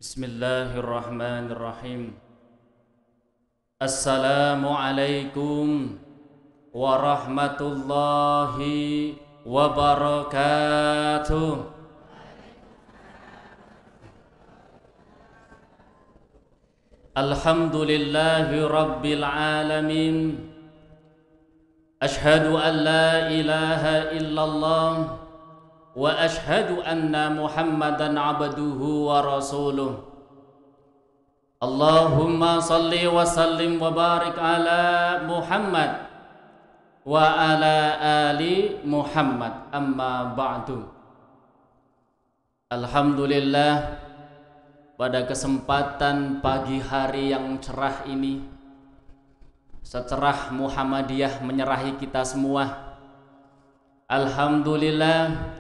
Bismillahirrahmanirrahim. Assalamualaikum warahmatullahi wabarakatuh. Alhamdulillahi rabbil alamin. Ashhadu an la ilaha illallah wa ashhadu anna Muhammadan abduhu wa rasuluh. Allahumma salli wa sallim wa barik ala Muhammad wa ala ali Muhammad, amma ba'du. Alhamdulillah, pada kesempatan pagi hari yang cerah ini, secerah Muhammadiyah menyerahi kita semua. Alhamdulillah,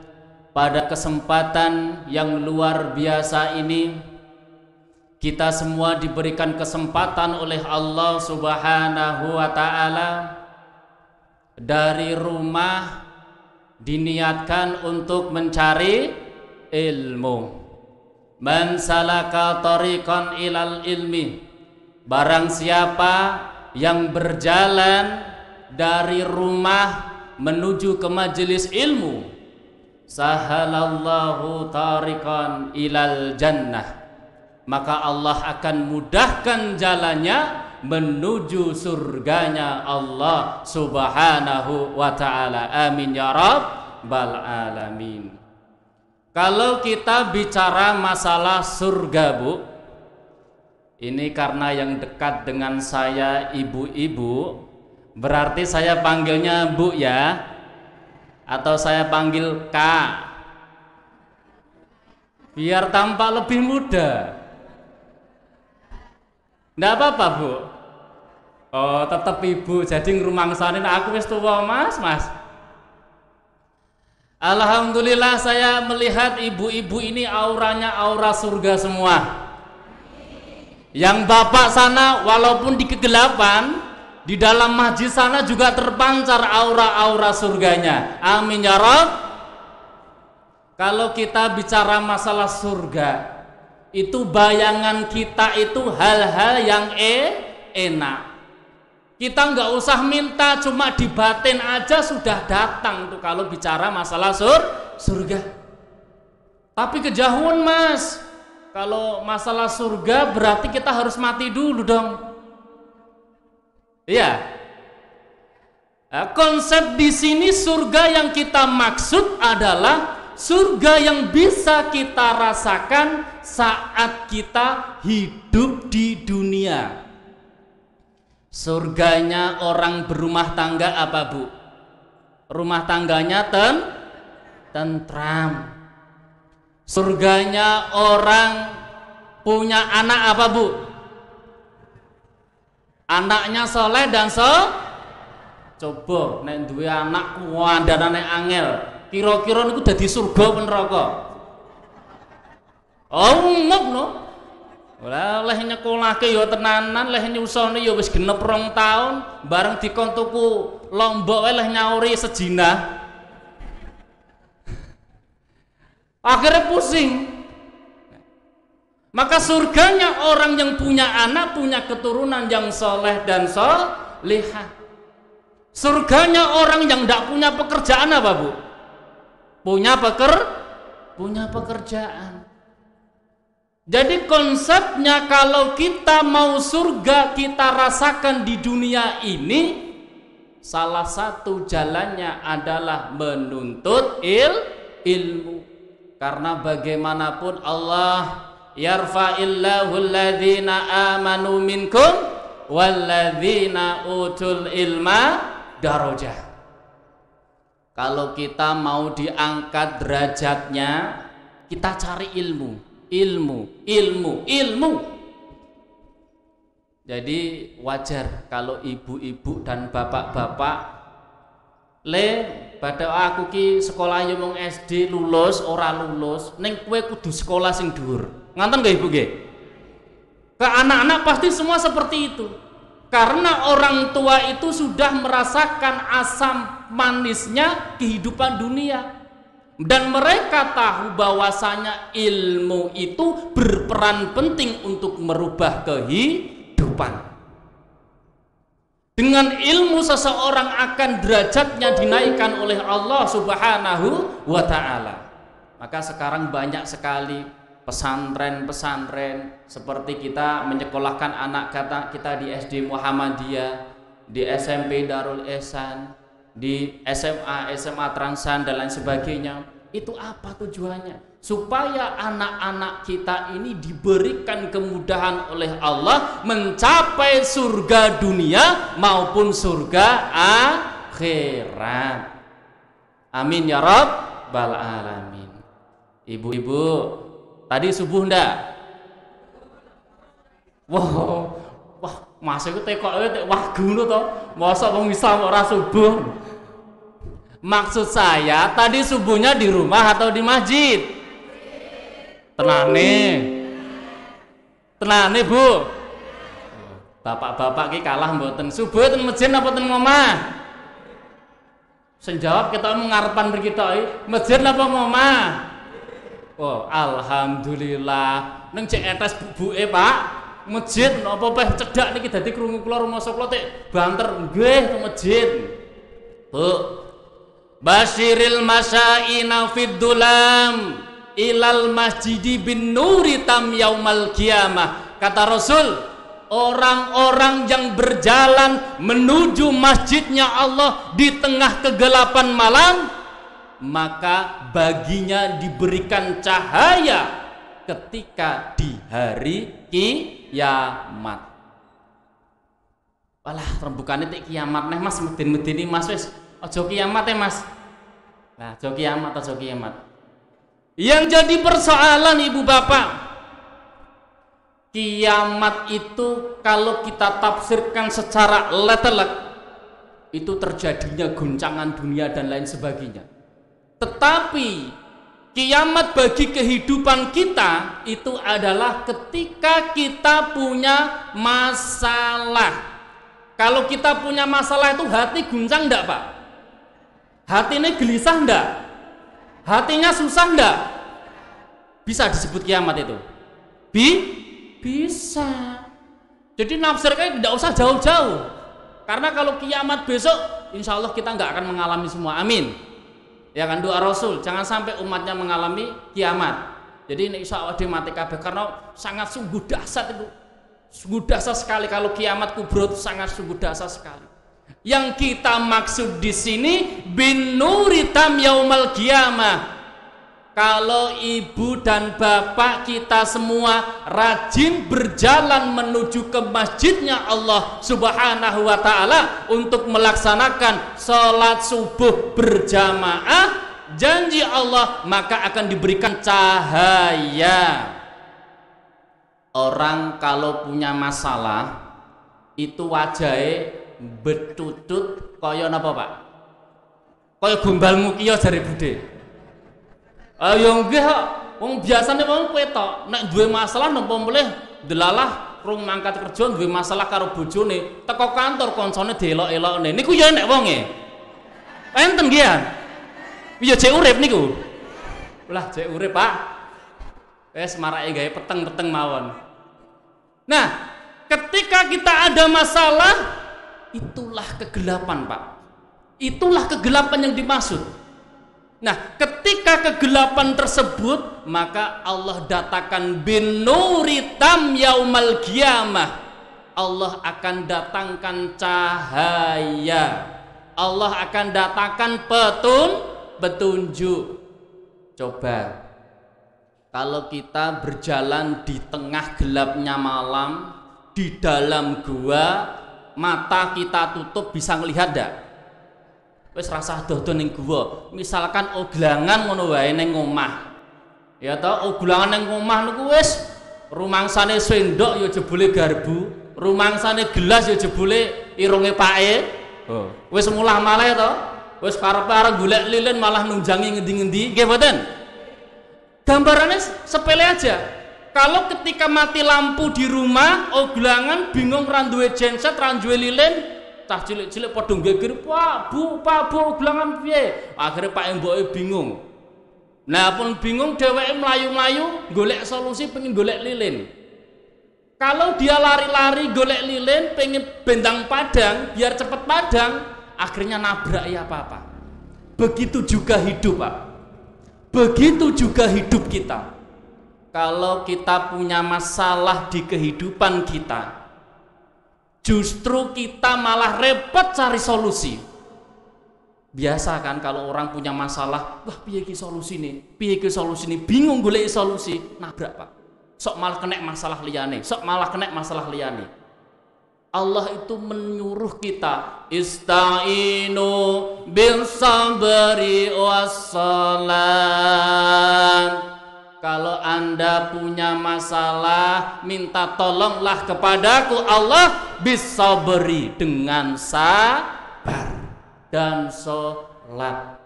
pada kesempatan yang luar biasa ini, kita semua diberikan kesempatan oleh Allah Subhanahu wa ta'ala dari rumah diniatkan untuk mencari ilmu. Man salaka tariqan ilal ilmi, barang siapa yang berjalan dari rumah menuju ke majelis ilmu, sahalallahu tariqan ilal jannah, maka Allah akan mudahkan jalannya menuju surganya Allah Subhanahu wa ta'ala. Amin ya rabbal alamin. Kalau kita bicara masalah surga, Bu, ini karena yang dekat dengan saya ibu-ibu, berarti saya panggilnya Bu ya, atau saya panggil Kak, biar tampak lebih muda. Nggak apa-apa, Bu? Oh, tetap Ibu, jadi ngrumangsanin aku wis tuwa, Mas. Alhamdulillah, saya melihat ibu-ibu ini auranya aura surga semua. Yang bapak sana walaupun di kegelapan, di dalam masjid sana juga terpancar aura-aura surganya. Amin ya Rabb. Kalau kita bicara masalah surga, itu bayangan kita itu hal-hal yang enak. Kita nggak usah minta, cuma di batin aja sudah datang tuh kalau bicara masalah surga. Tapi kejauhan, Mas. Kalau masalah surga berarti kita harus mati dulu dong. Iya. Nah, konsep di sini surga yang kita maksud adalah surga yang bisa kita rasakan saat kita hidup di dunia. Surganya orang berumah tangga apa, Bu? Rumah tangganya tentram. Surganya orang punya anak apa, Bu? Anaknya soleh dan coba nek duwe anak kuwandanane angel, kira-kira niku dadi surga apa neraka? Oh, ngono. Lah leh nyekolahke ya tenanan, leh nyusone ya wis genep 2 tahun, bareng dikon tuku lombok wae leh nyauri sejinah. Akhirnya pusing. Maka surganya orang yang punya anak, punya keturunan yang soleh dan solihah. Surganya orang yang tidak punya pekerjaan apa, Bu? Punya pekerjaan. Jadi konsepnya kalau kita mau surga kita rasakan di dunia ini, salah satu jalannya adalah menuntut ilmu. Karena bagaimanapun Allah yarfa'illahu alladhina amanu minkum walladhina utul ilma darajah. Kalau kita mau diangkat derajatnya, kita cari ilmu. Jadi wajar kalau ibu-ibu dan bapak-bapak pada aku ki sekolah yo mung SD lulus ora lulus, ning kowe kudu sekolah sing dhuwur. Nganten nggih Ibu nggih? Ke anak-anak pasti semua seperti itu. Karena orang tua itu sudah merasakan asam manisnya kehidupan dunia. Dan mereka tahu bahwasanya ilmu itu berperan penting untuk merubah kehidupan. Dengan ilmu seseorang akan derajatnya dinaikkan oleh Allah Subhanahu wa ta'ala. Maka sekarang banyak sekali pesantren-pesantren, seperti kita menyekolahkan anak kita di SD Muhammadiyah, di SMP Darul Ihsan, di SMA Transan dan lain sebagainya. Itu apa tujuannya? Supaya anak-anak kita ini diberikan kemudahan oleh Allah mencapai surga dunia maupun surga akhirat. Amin ya rabbal alamin. Ibu-ibu, tadi subuh ndak? Wow, wah, masuk ke tekok wah gunu to. Mosok wong bisa ora subuh. Maksud saya tadi subuhnya di rumah atau di masjid? Tenane Bu. Bapak-bapak ki kalah mboten. Subuh ten masjid apa ten omah? Sing jawab kita ngarepan kita masjid apa omah? Oh, alhamdulillah. Neng cek etes bubuke, Pak. Masjid napa peh cedak niki dadi krungu kula rumangsa kula tek banter nggih teng masjid. Bu. Basyiril masyaina fid dulam ilal masjidi bin nuri tam yaumal qiyamah. Kata Rasul, orang-orang yang berjalan menuju masjidnya Allah di tengah kegelapan malam, maka baginya diberikan cahaya ketika di hari kiamat. Walah, rembukannya tik kiamat nih Mas, medin-medini Mas wis. Ojo kiamat ya Mas. Nah, ojo kiamat, ojo kiamat. Yang jadi persoalan Ibu Bapak, kiamat itu kalau kita tafsirkan secara letelek, itu terjadinya guncangan dunia dan lain sebagainya. Tetapi kiamat bagi kehidupan kita itu adalah ketika kita punya masalah. Kalau kita punya masalah itu hati guncang enggak Pak? Hatinya gelisah enggak? Hatinya susah enggak? Bisa disebut kiamat itu? Bisa. Jadi nafsirnya tidak usah jauh-jauh. Karena kalau kiamat besok, insya Allah kita nggak akan mengalami semua. Amin. Ya kan, doa Rasul, jangan sampai umatnya mengalami kiamat. Jadi ini insya Allah mati kabeh karena sangat sungguh dahsyat itu. Sungguh dahsyat sekali kalau kiamat kubro itu sangat sungguh dahsyat sekali. Yang kita maksud di sini bin nuritam yaumal qiyamah. Kalau ibu dan bapak kita semua rajin berjalan menuju ke masjidnya Allah Subhanahu wa ta'ala untuk melaksanakan sholat subuh berjamaah, janji Allah maka akan diberikan cahaya. Orang kalau punya masalah itu wajahnya betutut kaya napa Pak? Kaya gombalmu kiyo jare Bude. Ayo nggih kok, wong biasane wong kowe tok nek duwe masalah napa mleh delalah rung mangkat kerja duwe masalah karo bojone, teko kantor koncone delok-elokne. Niku ya nek wonge. Enten nggih ya? Iya jek urip niku. Lah jek urip, Pak. Wis marake gawe peteng-peteng mawon. Nah, ketika kita ada masalah, itulah kegelapan, Pak. Itulah kegelapan yang dimaksud. Nah, ketika kegelapan tersebut, maka Allah datangkan bin nuritam yaumal qiyamah. Allah akan datangkan cahaya. Allah akan datangkan petunjuk. Coba kalau kita berjalan di tengah gelapnya malam, di dalam gua, mata kita tutup bisa ngelihat enggak? Wis rasah dodo ning gua. Misalkan oglangan ngono wae ning omah. Ya ta, oglangan ning omah niku wis rumangsane sendok ya jebule garbu, rumangsane gelas ya jebule irunge pake. Oh, wis mulah malih to. Wis karep-arep golek lilin malah nunjangi ngendi-ngendi, nggih mboten? Gambarannya sepele aja. Kalau ketika mati lampu di rumah, oglangan bingung ra duwe genset, ra duwe lilin, cah cilik-cilik padha geger, Pak Bu, oglangan piye? Akhirnya Pak Mboke bingung. Nah pun bingung dheweke mlayu-mlayu golek solusi pengen golek lilin. Kalau dia lari-lari golek lilin pengen bentang padang biar cepet padang, akhirnya nabrak ya apa-apa. Begitu juga hidup, Pak. Begitu juga hidup kita. Kalau kita punya masalah di kehidupan kita, justru kita malah repot cari solusi. Biasa kan kalau orang punya masalah, wah piye ki solusi nih, piye ki solusi nih, bingung golek solusi, nabrak Pak. Sok malah kena masalah liyane, sok malah kena masalah liyane. Allah itu menyuruh kita ista'inu bil sabri wassalat. Kalau Anda punya masalah, minta tolonglah kepadaku Allah bisabri, dengan sabar dan sholat.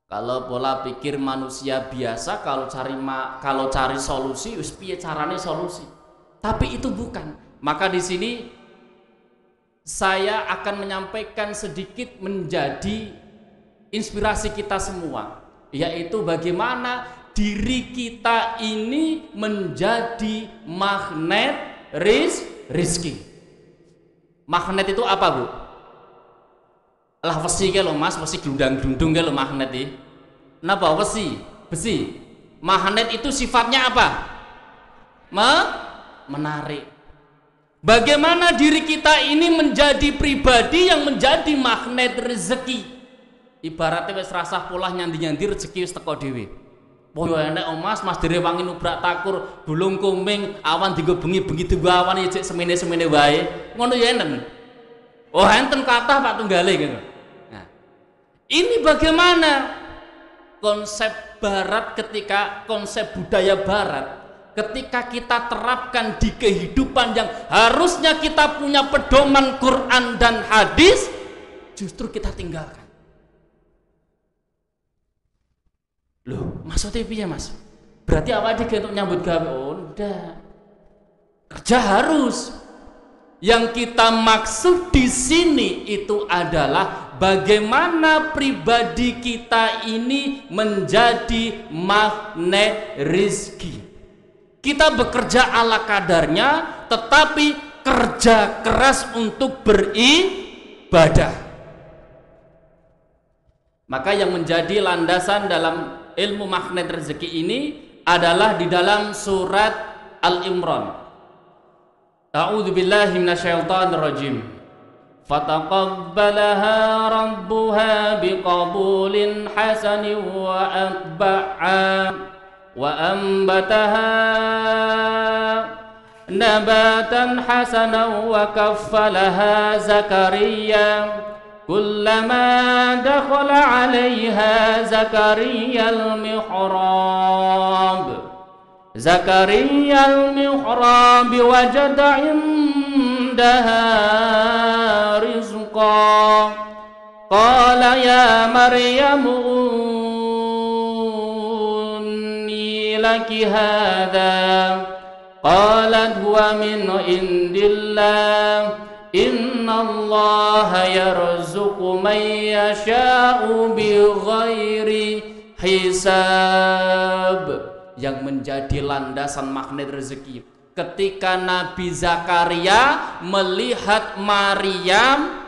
Kalau pola pikir manusia biasa, kalau cari solusi, wis piye carane solusi. Tapi itu bukan. Maka di sini saya akan menyampaikan sedikit menjadi inspirasi kita semua, yaitu bagaimana diri kita ini menjadi magnet rizki. Magnet itu apa, Bu? Lah besi ke lo Mas, besi glundang-glundung ke lo magnet iki. Napa besi? Besi. Magnet itu sifatnya apa? Menarik. Bagaimana diri kita ini menjadi pribadi yang menjadi magnet rezeki. Ibaratnya wis rasah polah nyandi-nyandi rezeki wis teko dhewe. Poyo enek Mas dhewe wangi nubrak takur, bulung kuming, awan dienggo bengi-bengi dienggo awan ya cek semene-semene wae. Ngono ya enten. Oh enten kathah Pak tunggale gitu. Nah, ini bagaimana konsep barat konsep budaya barat ketika kita terapkan di kehidupan yang harusnya kita punya pedoman Quran dan hadis, justru kita tinggalkan. Loh, maksudnya piye Mas? Berarti awak iki untuk nyambut gawe? Oh, ndak. Kerja harus. Yang kita maksud di sini itu adalah bagaimana pribadi kita ini menjadi magnet rizki. Kita bekerja ala kadarnya, tetapi kerja keras untuk beribadah. Maka yang menjadi landasan dalam ilmu magnet rezeki ini adalah di dalam surat Al-Imran. A'udzu billahi minasyaitonir rajim. Fataqabbalaha rabbuha biqabulin hasanin wa atba'a wa ambataha nabatan hasanan wa kaffalaha Zakaria kullama dakhala 'alaiha Zakaria al-mihrab wajada indaha rizqa qala ya Maryam unni laki hadha qalat huwa min indillah innallaha yarzuqu man yasha'u bighairi hisab. Yang menjadi landasan magnet rezeki ketika Nabi Zakaria melihat Maryam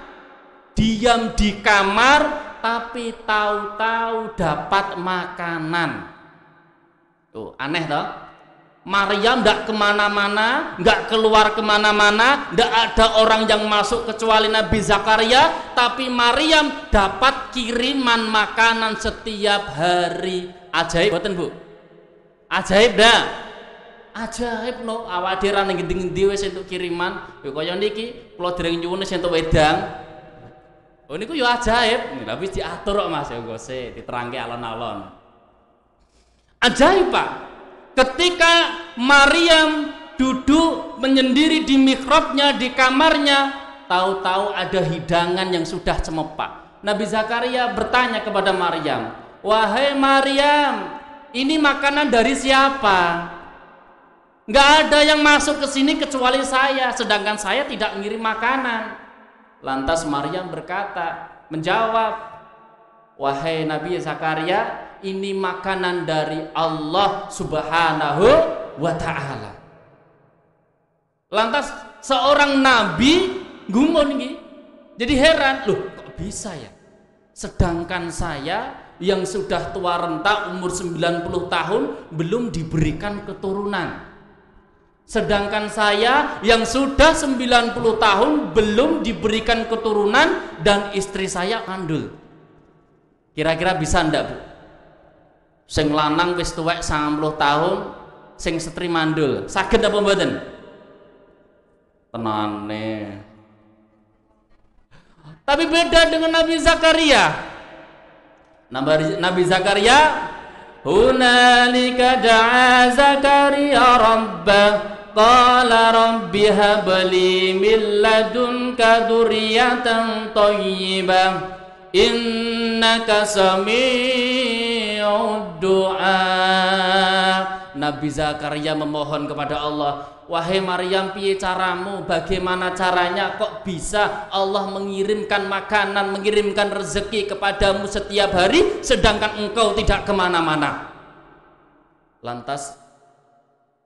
diam di kamar tapi tahu-tahu dapat makanan. Tuh aneh toh. Maryam tidak kemana-mana, nggak keluar kemana-mana, tidak ada orang yang masuk kecuali Nabi Zakaria, tapi Maryam dapat kiriman makanan setiap hari. Ajaib boten Bu? Ajaib dah. Ajaib no, awak dhewe ra ning ngendi-ngendi wis entuk kiriman. Ya kaya niki, kula dereng nyuwun wis entuk wedang. Oh niku ya ajaib, tapi diatur kok Mas, ya engko sik diterangke alon-alon. Ajaib Pak. Ketika Maryam duduk menyendiri di mihrabnya, di kamarnya, tahu-tahu ada hidangan yang sudah cemepak. Nabi Zakaria bertanya kepada Maryam, "Wahai Maryam, ini makanan dari siapa? Nggak ada yang masuk ke sini kecuali saya, sedangkan saya tidak mengirim makanan." Lantas Maryam menjawab, wahai Nabi Zakaria, ini makanan dari Allah Subhanahu wa ta'ala. Lantas seorang nabi gumun iki. Jadi heran, loh kok bisa ya? Sedangkan saya yang sudah tua renta umur 90 tahun belum diberikan keturunan. Sedangkan saya yang sudah 90 tahun belum diberikan keturunan dan istri saya mandul. Kira-kira bisa ndak, Bu? Sing lanang wis tuwek 90 tahun, sing setri mandul. Saged apa mboten? Tenane. Tapi beda dengan Nabi Zakaria. Nabi Zakaria, hunalika da'a Zakaria rabbah qala rabbi habli min ladunka dzurriyyatan thayyibah innaka sami'ud du'a. Nabi Zakaria memohon kepada Allah, wahai Maryam, piye caramu, bagaimana caranya kok bisa Allah mengirimkan makanan, mengirimkan rezeki kepadamu setiap hari sedangkan engkau tidak kemana-mana. Lantas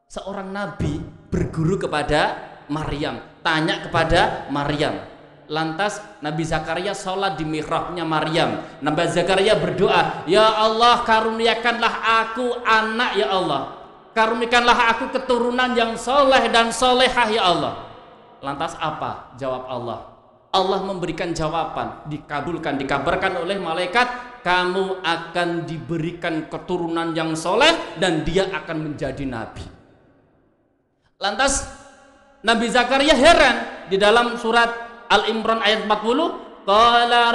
seorang nabi berguru kepada Maryam, tanya kepada Maryam. Lantas Nabi Zakaria sholat di mihrabnya Maryam. Nabi Zakaria berdoa, ya Allah, karuniakanlah aku anak ya Allah, karuniakanlah aku keturunan yang soleh dan solehah ya Allah. Lantas apa jawab Allah? Allah memberikan jawaban, dikabulkan, dikabarkan oleh malaikat, kamu akan diberikan keturunan yang soleh dan dia akan menjadi nabi. Lantas Nabi Zakaria heran di dalam surat Al-Imran ayat 40, qala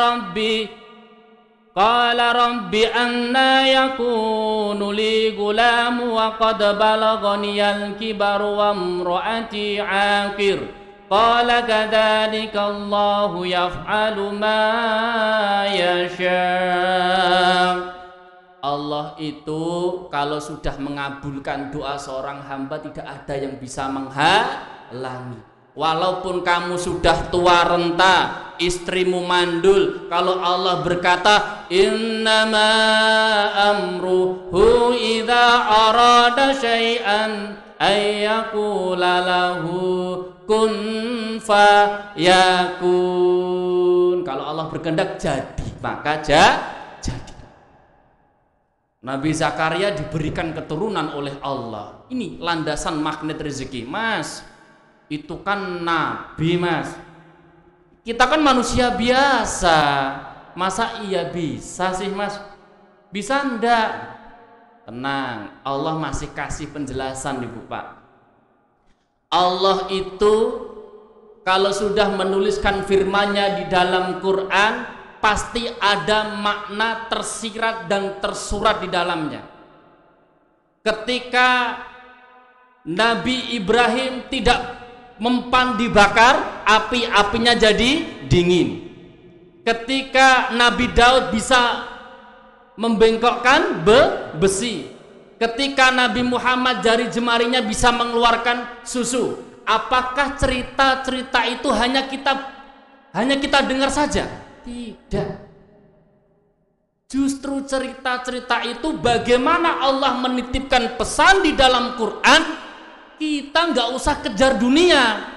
rabbi anna yakunu li gulamu wa qad balaghaniyal kibaru wa imraati aqir qala kadzalika Allahu yaf'alu ma yasha. Allah itu kalau sudah mengabulkan doa seorang hamba tidak ada yang bisa menghalangi. Walaupun kamu sudah tua renta, istrimu mandul, kalau Allah berkata innama amruhu idza arada syai'an ayyaqula lahu kun fayakun. Kalau Allah berkehendak jadi, maka jadi. Nabi Zakaria diberikan keturunan oleh Allah. Ini landasan magnet rezeki, Mas. Itu kan nabi, Mas. Kita kan manusia biasa. Masa iya bisa sih, Mas? Bisa ndak? Tenang, Allah masih kasih penjelasan, Ibu Pak. Allah itu kalau sudah menuliskan firman-Nya di dalam Quran, pasti ada makna tersirat dan tersurat di dalamnya. Ketika Nabi Ibrahim tidak mempan dibakar, apinya jadi dingin. Ketika Nabi Daud bisa membengkokkan besi. Ketika Nabi Muhammad jari jemarinya bisa mengeluarkan susu. Apakah cerita-cerita itu hanya kita dengar saja? Tidak. Justru cerita-cerita itu bagaimana Allah menitipkan pesan di dalam Quran. Kita nggak usah kejar dunia.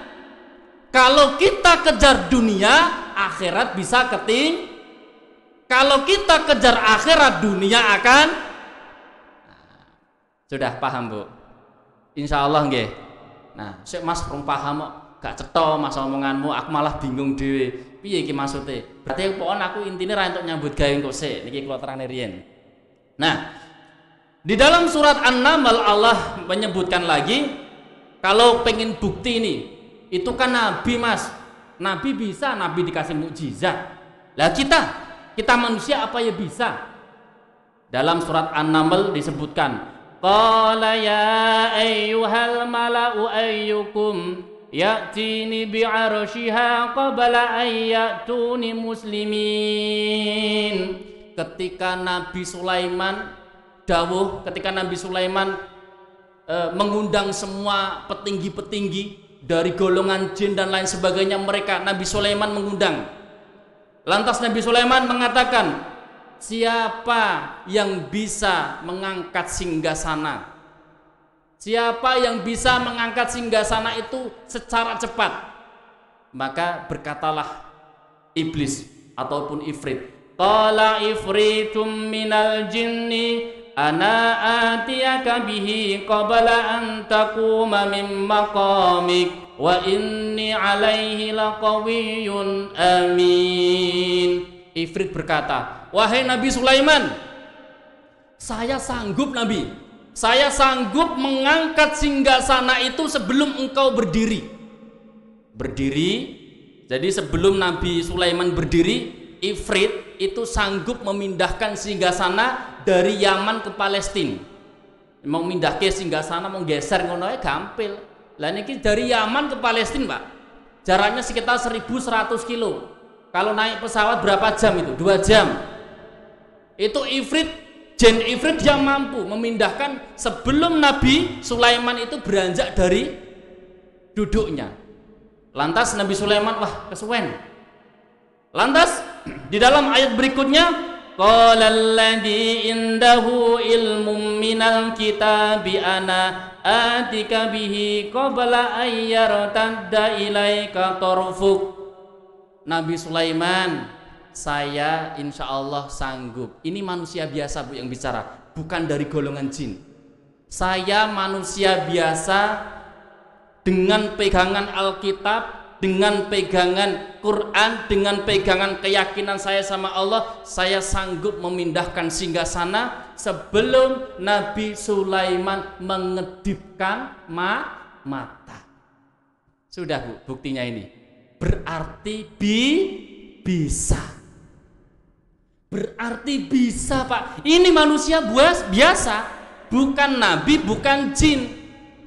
Kalau kita kejar dunia, akhirat bisa keting. Kalau kita kejar akhirat, dunia akan. Sudah paham, Bu? Insya Allah nggih. Nah, sik Mas belum paham kok, gak cetha Mas omonganmu, aku malah bingung dhewe. Piye iki maksudnya? Berarti pokoknya aku intine ra entuk nyambut gawe engko sik. Niki kula terangne riyen. Nah, di dalam surat An-Naml Allah menyebutkan lagi, kalau pengen bukti ini, itu kan Nabi, Mas. Nabi bisa, Nabi dikasih mukjizat. Lah kita manusia apa ya bisa? Dalam surat An-Naml disebutkan, qala ya ayyuhal mala'u ayyukum ya'tini bi'arsyiha qabla an ya'tuni muslimin. Ketika Nabi Sulaiman mengundang semua petinggi-petinggi dari golongan jin dan lain sebagainya, mereka Nabi Sulaiman mengundang. Lantas Nabi Sulaiman mengatakan, siapa yang bisa mengangkat singgasana? Siapa yang bisa mengangkat singgasana itu secara cepat? Maka berkatalah iblis ataupun ifrit, qala ifritum minal jinni ana atiyaka bihi qabla an taquma min maqamik wa inni alaihi laqawiyyun amin. Ifrit berkata, wahai Nabi Sulaiman, saya sanggup Nabi, saya sanggup mengangkat singgasana itu sebelum engkau berdiri. Jadi sebelum Nabi Sulaiman berdiri, Ifrit itu sanggup memindahkan singgasana dari Yaman ke Palestina. Mau pindah ke singgasana, mau geser ngono ae gampil. Lah niki dari Yaman ke Palestina, Pak. Jaraknya sekitar 1100 kilo. Kalau naik pesawat berapa jam itu? 2 jam. Itu Jin Ifrit dia mampu memindahkan sebelum Nabi Sulaiman itu beranjak dari duduknya. Lantas Nabi Sulaiman, wah kesuwen. Lantas di dalam ayat berikutnya, qala alladzi indahu ilmum minal kitabi ana atika bihi qabla ayyartadda ilaika tarfuk. Nabi Sulaiman, saya insya Allah sanggup. Ini manusia biasa Bu yang bicara, bukan dari golongan jin. Saya manusia biasa dengan pegangan Alkitab, dengan pegangan Quran, dengan pegangan keyakinan saya sama Allah, saya sanggup memindahkan singgasana sebelum Nabi Sulaiman mengedipkan mata. Sudah Bu, buktinya ini. Berarti bisa. Berarti bisa Pak. Ini manusia biasa, bukan nabi, bukan jin.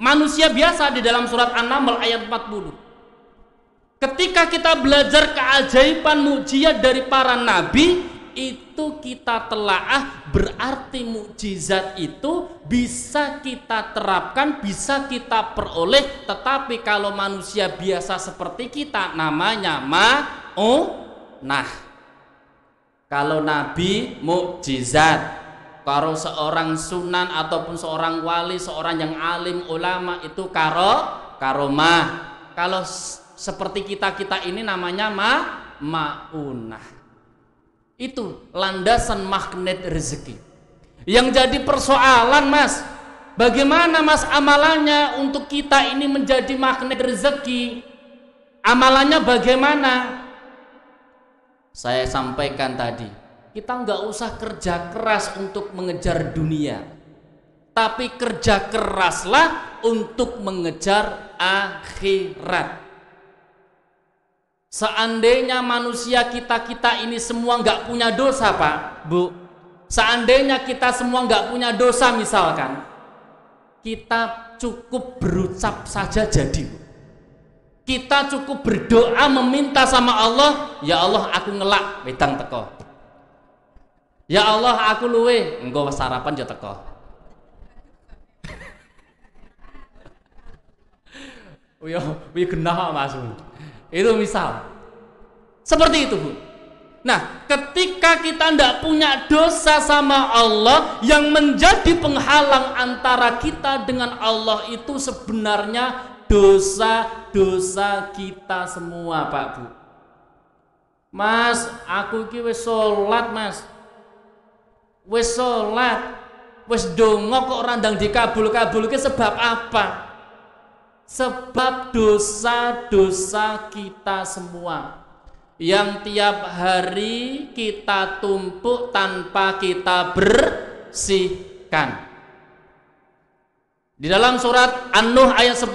Manusia biasa di dalam surat An-Naml ayat 40. Ketika kita belajar keajaiban mukjizat dari para nabi, itu kita telaah, berarti mukjizat itu bisa kita terapkan, bisa kita peroleh. Tetapi kalau manusia biasa seperti kita, namanya nah, kalau nabi mukjizat, kalau seorang sunan ataupun seorang wali, seorang yang alim ulama itu karomah. Kalau seperti kita ini namanya maunah. Itu landasan magnet rezeki. Yang jadi persoalan Mas, bagaimana Mas amalannya untuk kita ini menjadi magnet rezeki? Amalannya bagaimana? Saya sampaikan tadi, kita nggak usah kerja keras untuk mengejar dunia, tapi kerja keraslah untuk mengejar akhirat. Seandainya manusia kita ini semua nggak punya dosa Pak, Bu, seandainya kita semua nggak punya dosa misalkan, kita cukup berucap saja jadi. Kita cukup berdoa meminta sama Allah, ya Allah aku ngelak wedang teko. Ya Allah aku luwe engko sarapan ya teko. Wih genah Mas. Itu misal seperti itu Bu. Nah ketika kita tidak punya dosa sama Allah, yang menjadi penghalang antara kita dengan Allah itu sebenarnya dosa-dosa kita semua Pak Bu. Mas aku iki wis salat Mas, wis salat, wis donga kok ora ndang dikabul-kabulke sebab apa? Sebab dosa-dosa kita semua yang tiap hari kita tumpuk tanpa kita bersihkan. Di dalam surat An-Nuh ayat 10,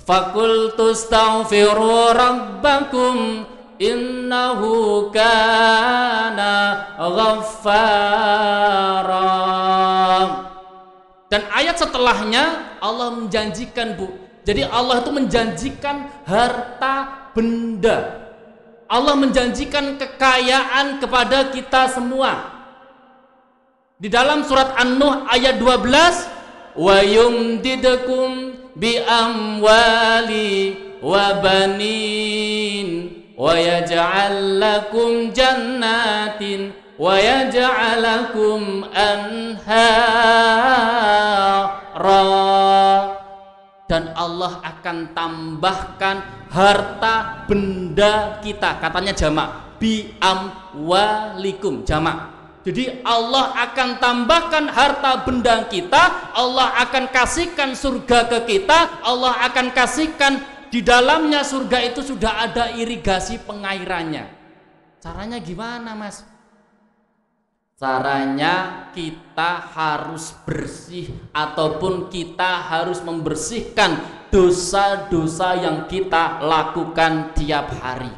faqultu astaghfiru rabbakum innahu kana ghaffara. Dan ayat setelahnya Allah menjanjikan Bu. Jadi Allah itu menjanjikan harta benda. Allah menjanjikan kekayaan kepada kita semua. Di dalam surat An-Nuh ayat 12, wa yumdidukum bi amwali wa banin wa yaj'al lakum jannatin wa yaj'alakum anhara. Dan Allah akan tambahkan harta benda kita, katanya jamak, bi amwalikum, jamak. Jadi Allah akan tambahkan harta benda kita, Allah akan kasihkan surga ke kita, Allah akan kasihkan di dalamnya surga itu sudah ada irigasi pengairannya. Caranya gimana, Mas? Caranya kita harus bersih ataupun kita harus membersihkan dosa-dosa yang kita lakukan tiap hari.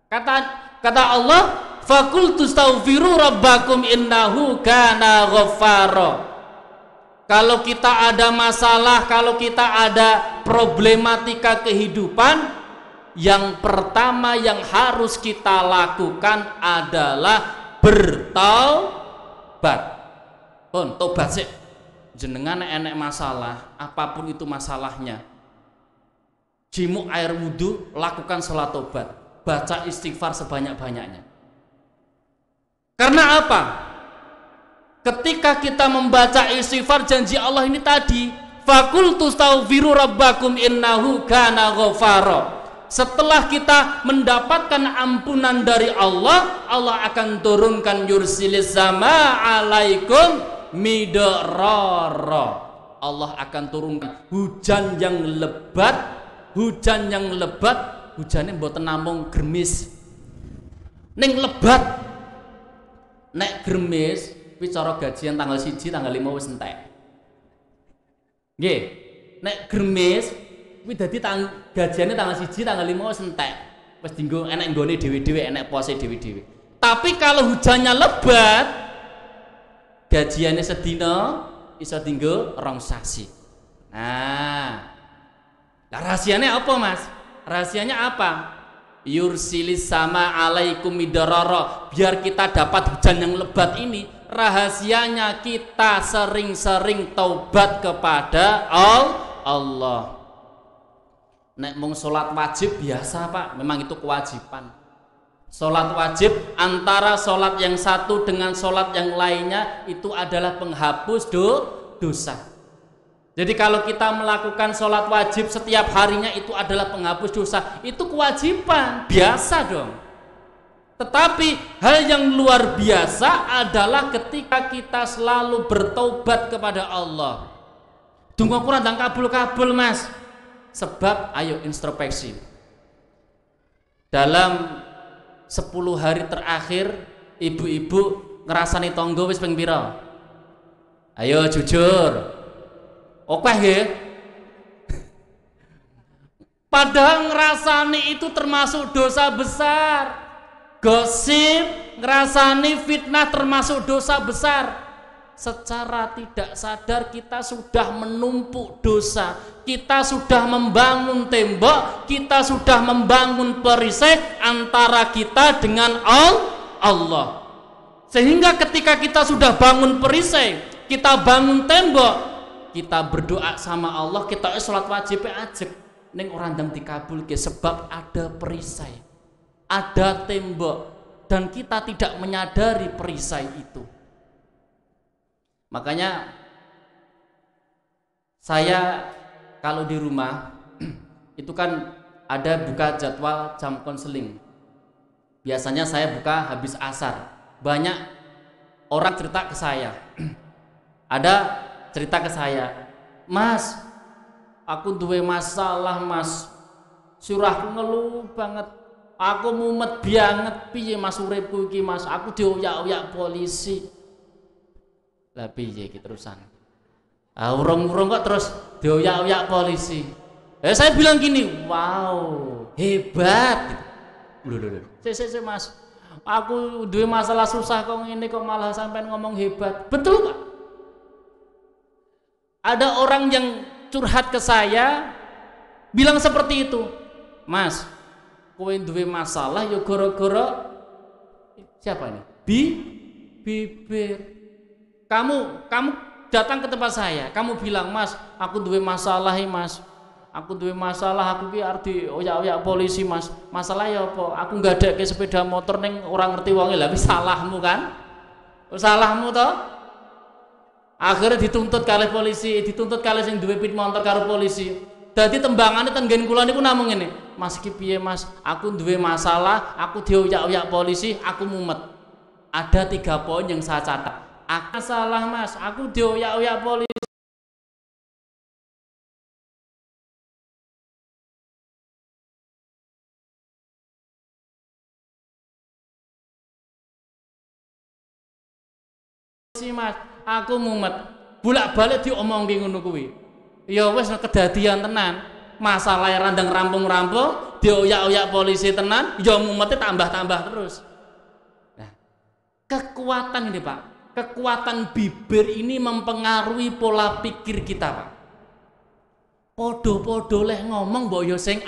Kata Allah, faqultu astaghfiru rabbakum innahu kana ghaffara. Kalau kita ada masalah, kalau kita ada problematika kehidupan, yang pertama yang harus kita lakukan adalah bertaubat. Tobat sih. Jenengan enek masalah, apapun itu masalahnya, jimuk air wudhu, lakukan sholat tobat, baca istighfar sebanyak-banyaknya. Karena apa? Ketika kita membaca istighfar, janji Allah ini tadi, faqultu astaghfiru rabbakum innahu kana ghaffara. Setelah kita mendapatkan ampunan dari Allah, Allah akan turunkan yursilis sama alaikum midrara. Allah akan turunkan hujan yang lebat, hujannya mboten namung germis. Ning lebat. Nek germis, kuwi cara gajian tanggal 1 tanggal 5 wis entek. Nggih. Nek germis kuwi dadi gajiane tanggal 1 tanggal 5 wis entek. Wis dienggo enek nggone dhewe-dhewe, enek pose dhewe-dhewe. Tapi kalau hujannya lebat, gajiane sedina iso dienggo 2 sasi. Nah, rahasianya apa, Mas? Rahasianya apa? Yursilis sama alaikum midarara. Biar kita dapat hujan yang lebat ini, rahasianya kita sering-sering taubat kepada Allah. Nek mung sholat wajib biasa, Pak, memang itu kewajiban. Sholat wajib antara sholat yang satu dengan sholat yang lainnya itu adalah penghapus dosa. Jadi kalau kita melakukan sholat wajib setiap harinya itu adalah penghapus dosa, itu kewajiban, biasa dong. Tetapi hal yang luar biasa adalah ketika kita selalu bertobat kepada Allah. Dungo kurang dan kabul-kabul, Mas. Sebab ayo introspeksi. Dalam 10 hari terakhir ibu-ibu ngerasani tonggo wis ping pira? Ayo jujur. Oke nggih. Padahal ngerasani itu termasuk dosa besar. Gosip, ngerasani fitnah termasuk dosa besar. Secara tidak sadar kita sudah menumpuk dosa, kita sudah membangun tembok, kita sudah membangun perisai antara kita dengan Allah. Sehingga ketika kita sudah bangun perisai, kita bangun tembok, kita berdoa sama Allah, kita sholat wajib ajek ning ora ndang dikabulke sebab ada perisai, ada tembok, dan kita tidak menyadari perisai itu. Makanya saya kalau di rumah itu kan ada buka jadwal jam konseling. Biasanya saya buka habis asar. Banyak orang cerita ke saya. Ada cerita ke saya, Mas, aku duwe masalah, Mas. Surahku ngeluh banget. Aku mumet banget, piye Mas uripku iki, Mas? Aku dioyak-oyak polisi. Lah piye iki terusan? Urung-urung kok terus dioyak-oyak polisi. Saya bilang gini, wow, hebat. Loh. Sik Mas. Aku duwe masalah susah kok ngene kok malah sampean ngomong hebat. Betul Pak? Ada orang yang curhat ke saya bilang seperti itu. Mas, kowe duwe masalah ya gara-gara siapa ini? Bibir. Kamu datang ke tempat saya, kamu bilang, Mas, aku duwe masalah, Mas. aku duwe masalah, aku ki arep dioyak-oyak polisi Mas. Masalah ya apa? Aku nggadekke sepeda motor ning ora ngerti wonge. Lah wis salahmu kan? Salahmu toh? Akhirnya dituntut kali polisi, dituntut kali sing duwe pit motor karo polisi. Dadi tembangane ten nggen kula niku namung ngene. Mas ki piye Mas? Aku duwe masalah, aku dioyak-oyak polisi, aku mumet. Ada 3 poin yang saya catat. Aku salah Mas, aku dioyak-oyak polisi. Mas, aku mumet. Bolak-balik diomongke ngono kuwi. Ya wis kedadian tenan. Masalah randang rampung-rampung, dioyak-oyak polisi tenan, ya mumete tambah-tambah terus. Nah, kekuatan ini Pak, kekuatan bibir ini mempengaruhi pola pikir kita Pak. Podo-podo leh ngomong mbok yo sing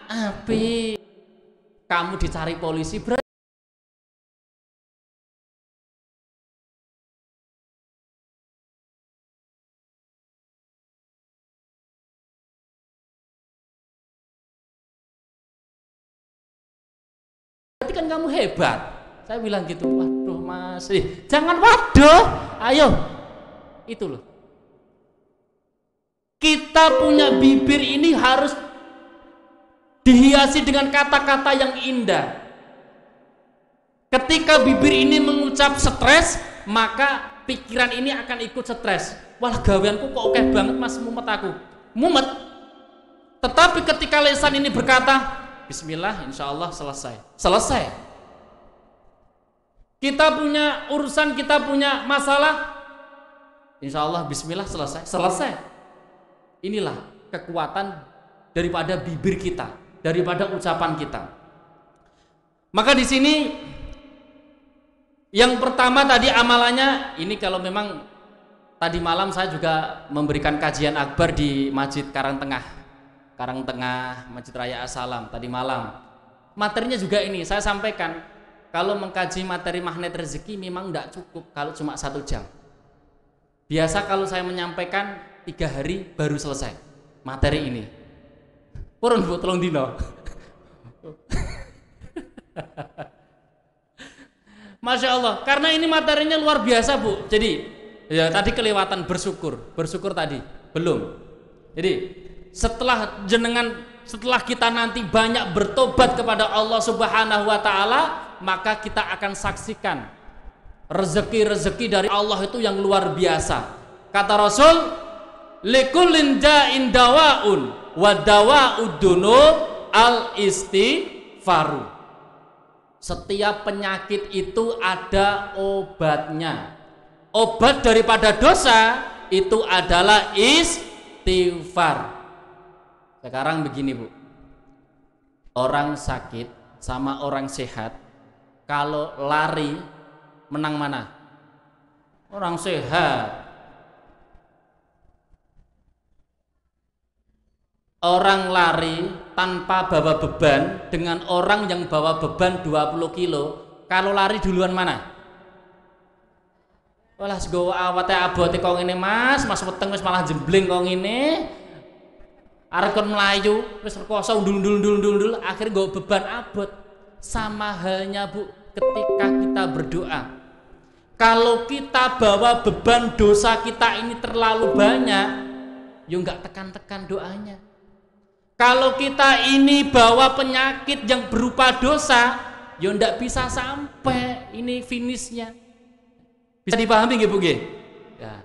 apik. Kamu dicari polisi berarti kan kamu hebat. Saya bilang gitu. Waduh Mas, jangan waduh, ayo. Itu loh. Kita punya bibir ini harus dihiasi dengan kata-kata yang indah. Ketika bibir ini mengucap stres, maka pikiran ini akan ikut stres. Wah, gaweanku kok oke banget Mas, mumet aku. Mumet. Tetapi ketika lisan ini berkata Bismillah, insya Allah selesai. Selesai. Kita punya urusan, kita punya masalah, insya Allah Bismillah selesai. Selesai. Inilah kekuatan daripada bibir kita, daripada ucapan kita. Maka di sini yang pertama tadi amalannya ini, kalau memang tadi malam saya juga memberikan kajian akbar di Masjid Karangtengah Masjid Raya As-Salam tadi malam. Materinya juga ini saya sampaikan, kalau mengkaji materi magnet rezeki memang tidak cukup kalau cuma 1 jam. Biasa kalau saya menyampaikan 3 hari baru selesai materi ini. Purun Bu, 3 dino. Masya Allah, karena ini materinya luar biasa Bu. Jadi ya tadi kelewatan bersyukur tadi belum. Jadi setelah kita nanti banyak bertobat kepada Allah Subhanahu wa taala, maka kita akan saksikan rezeki-rezeki dari Allah itu yang luar biasa. Kata Rasul, likullin da'in dawaun wa dawa'ud dunub al istighfaru. Setiap penyakit itu ada obatnya. Obat daripada dosa itu adalah istighfar. Sekarang begini Bu, orang sakit sama orang sehat, kalau lari menang mana? Orang sehat. Orang lari tanpa bawa beban dengan orang yang bawa beban 20 kilo, kalau lari duluan mana? Walah sego awate abote kok ngene Mas weteng wis malah jembling kok ngene. Arep kon mlayu wis rekoso undul-undul akhirnya nggo beban abot. Sama halnya Bu ketika kita berdoa. Kalau kita bawa beban dosa kita ini terlalu banyak, yo enggak tekan-tekan doanya. Kalau kita ini bawa penyakit yang berupa dosa, yo ndak bisa sampai ini finishnya. Bisa dipahami nggih Bu nggih? Ya.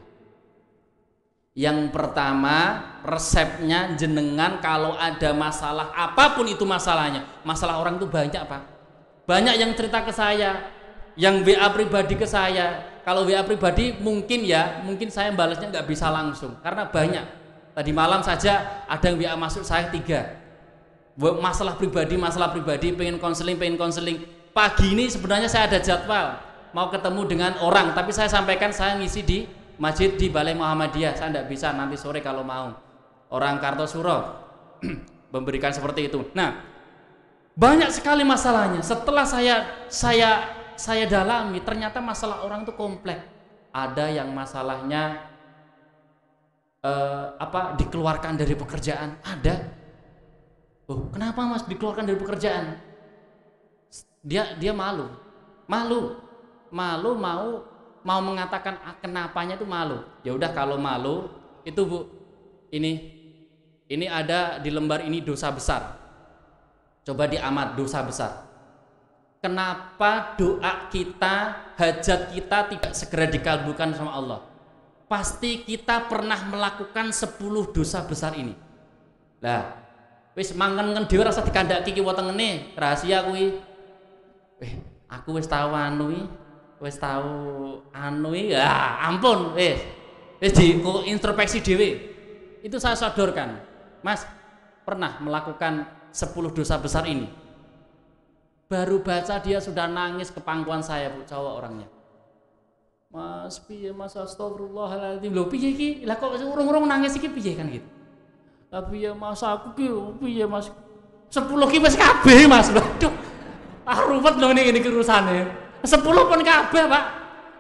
Yang pertama, resepnya jenengan kalau ada masalah apapun itu masalahnya. Masalah orang itu banyak Pak. Banyak yang cerita ke saya, yang WA pribadi ke saya. Kalau WA pribadi mungkin saya balasnya nggak bisa langsung karena banyak. Tadi malam saja ada yang WA masuk saya 3. Masalah pribadi, pengen konseling. Pagi ini sebenarnya saya ada jadwal mau ketemu dengan orang, tapi saya sampaikan saya ngisi di masjid di Balai Muhammadiyah, saya tidak bisa, nanti sore kalau mau. Orang Kartosuro memberikan seperti itu. Nah, banyak sekali masalahnya. Setelah saya dalami, ternyata masalah orang itu kompleks. Ada yang masalahnya dikeluarkan dari pekerjaan? Ada. Oh, kenapa Mas dikeluarkan dari pekerjaan? Dia malu mau mengatakan kenapanya itu malu. Ya udah, kalau malu itu Bu, ini ada di lembar ini dosa besar. Coba diamat dosa besar. Kenapa doa kita, hajat kita tidak segera dikabulkan sama Allah? Pasti kita pernah melakukan 10 dosa besar ini. Lah, wis mangen dhewe rasa dikandhaki ki wetengene, rahasia kuwi. Aku wis tahu ya ampun, wis di introspeksi dhewe. Itu saya sodorkan. Mas, pernah melakukan 10 dosa besar ini? Baru baca dia sudah nangis ke pangkuan saya, Bu, cowok orangnya. Mas, piye Mas, astagfirullahaladzim. Lho piye iki? Lah kok urung-urung nangis iki piye kan gitu. Lah piye Mas, aku ki piye Mas? 10 ki wis kabeh Mas. Waduh. Ruwet lho ini urusane. 10 pun kabeh, Pak.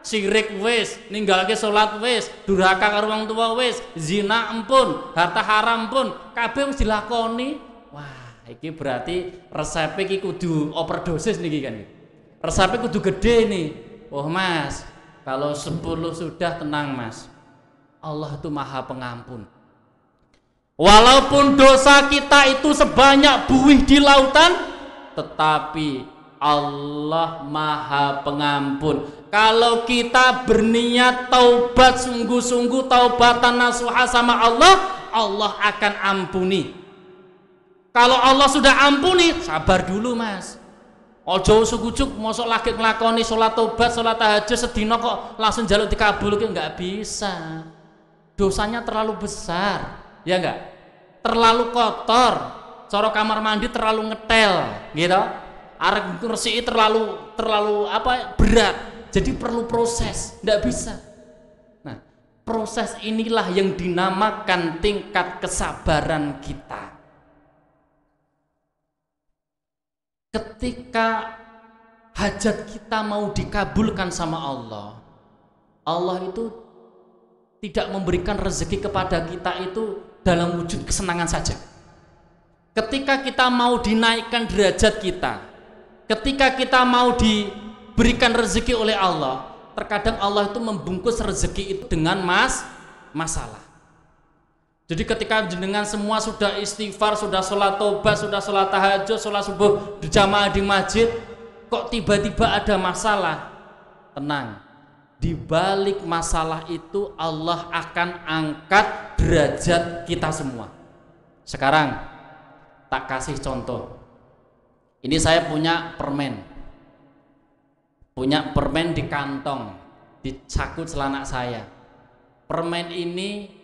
Syirik wis, ninggalke salat wis, durhaka karo wong tuwa wis, zina ampun, harta haram pun kabeh wis dilakoni. Wah, iki berarti resepe iki kudu overdosis niki kan. Resepe kudu gede nih. Oh Mas, kalau 10 sudah tenang Mas. Allah itu Maha Pengampun. Walaupun dosa kita itu sebanyak buih di lautan, tetapi Allah Maha Pengampun. Kalau kita berniat taubat sungguh-sungguh, taubatan nasuha sama Allah, Allah akan ampuni. Kalau Allah sudah ampuni, sabar dulu Mas. Ojo ujuk-ujuk mosok lagi nglakoni salat tobat, salat tahajud sedina kok langsung njaluk dikabulke, enggak bisa. Dosanya terlalu besar, ya enggak? Terlalu kotor. Cara kamar mandi terlalu ngetel, gitu. Arek ngresiki terlalu berat. Jadi perlu proses, enggak bisa. Nah, proses inilah yang dinamakan tingkat kesabaran kita. Ketika hajat kita mau dikabulkan sama Allah, Allah itu tidak memberikan rezeki kepada kita itu dalam wujud kesenangan saja. Ketika kita mau dinaikkan derajat kita, ketika kita mau diberikan rezeki oleh Allah, terkadang Allah itu membungkus rezeki itu dengan masalah. Jadi ketika jenengan semua sudah istighfar, sudah sholat tobat, sudah sholat tahajud, sholat subuh berjamaah di masjid, kok tiba-tiba ada masalah? Tenang, di balik masalah itu Allah akan angkat derajat kita semua. Sekarang tak kasih contoh. Ini saya punya permen di kantong, di saku celana saya. Permen ini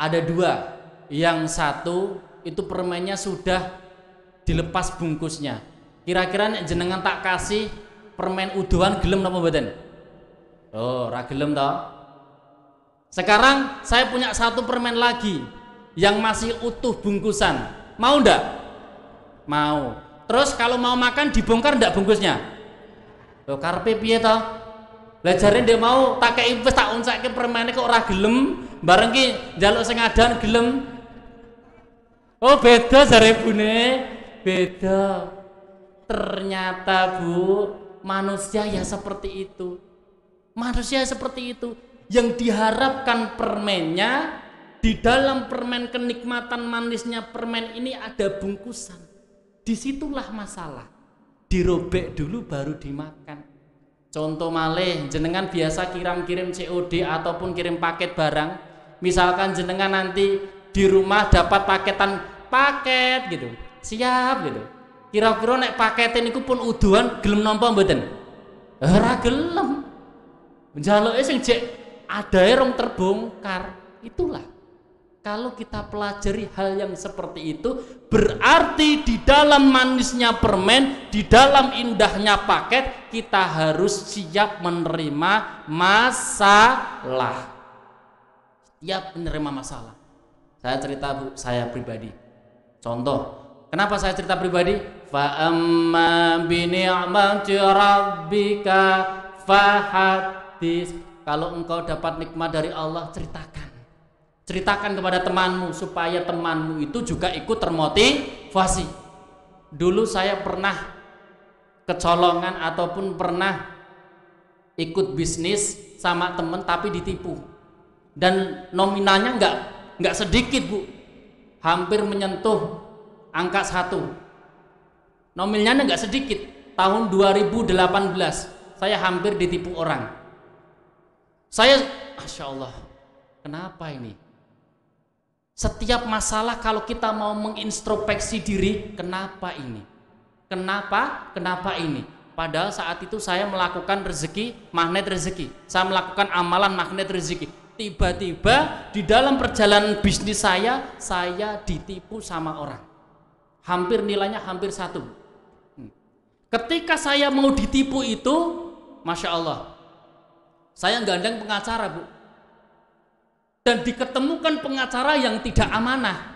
ada 2. Yang satu itu permennya sudah dilepas bungkusnya. Kira-kira nek jenengan tak kasih permen udohan gelem napa mboten? Oh, ra gelem toh. Sekarang saya punya satu permen lagi yang masih utuh bungkusan. Mau ndak? Mau. Terus kalau mau makan dibongkar ndak bungkusnya? Loh karepe piye toh? Lah jare ndek mau tak kei wis tak uncekke permene kok ora gelem, bareng ki njaluk sing adan gelem. Oh beda jare bune, beda. Ternyata Bu, manusia ya seperti itu. Manusia seperti itu. Yang diharapkan permennya, di dalam permen kenikmatan manisnya permen ini ada bungkusan. Disitulah masalah. Dirobek dulu baru dimakan. Contoh malih, jenengan biasa kirim COD ataupun kirim paket barang. Misalkan jenengan nanti di rumah dapat paket gitu, siap gitu. Kira-kira nek paketin iku pun uduhan gelem nampa mboten? Ora gelem. Njaluke sing jek adae rong terbongkar. Itulah. Kalau kita pelajari hal yang seperti itu, berarti di dalam manisnya permen, di dalam indahnya paket, kita harus siap menerima masalah. Siap menerima masalah. Saya cerita Bu, saya pribadi. Contoh, kenapa saya cerita pribadi? Fa amma bi ni'mati rabbika fahaddits. Kalau engkau dapat nikmat dari Allah, ceritakan. Ceritakan kepada temanmu supaya temanmu itu juga ikut termotivasi. Dulu saya pernah kecolongan ataupun pernah ikut bisnis sama temen tapi ditipu. Dan nominalnya nggak sedikit, Bu. Hampir menyentuh angka 1. Nominalnya nggak sedikit. Tahun 2018 saya hampir ditipu orang. Saya, Masya Allah, kenapa ini? Setiap masalah kalau kita mau mengintrospeksi diri, kenapa ini? Kenapa ini? Padahal saat itu saya melakukan rezeki, magnet rezeki. Saya melakukan amalan magnet rezeki. Tiba-tiba di dalam perjalanan bisnis saya ditipu sama orang. Hampir nilainya hampir 1. Ketika saya mau ditipu itu, Masya Allah, saya gandeng pengacara, Bu. Dan diketemukan pengacara yang tidak amanah,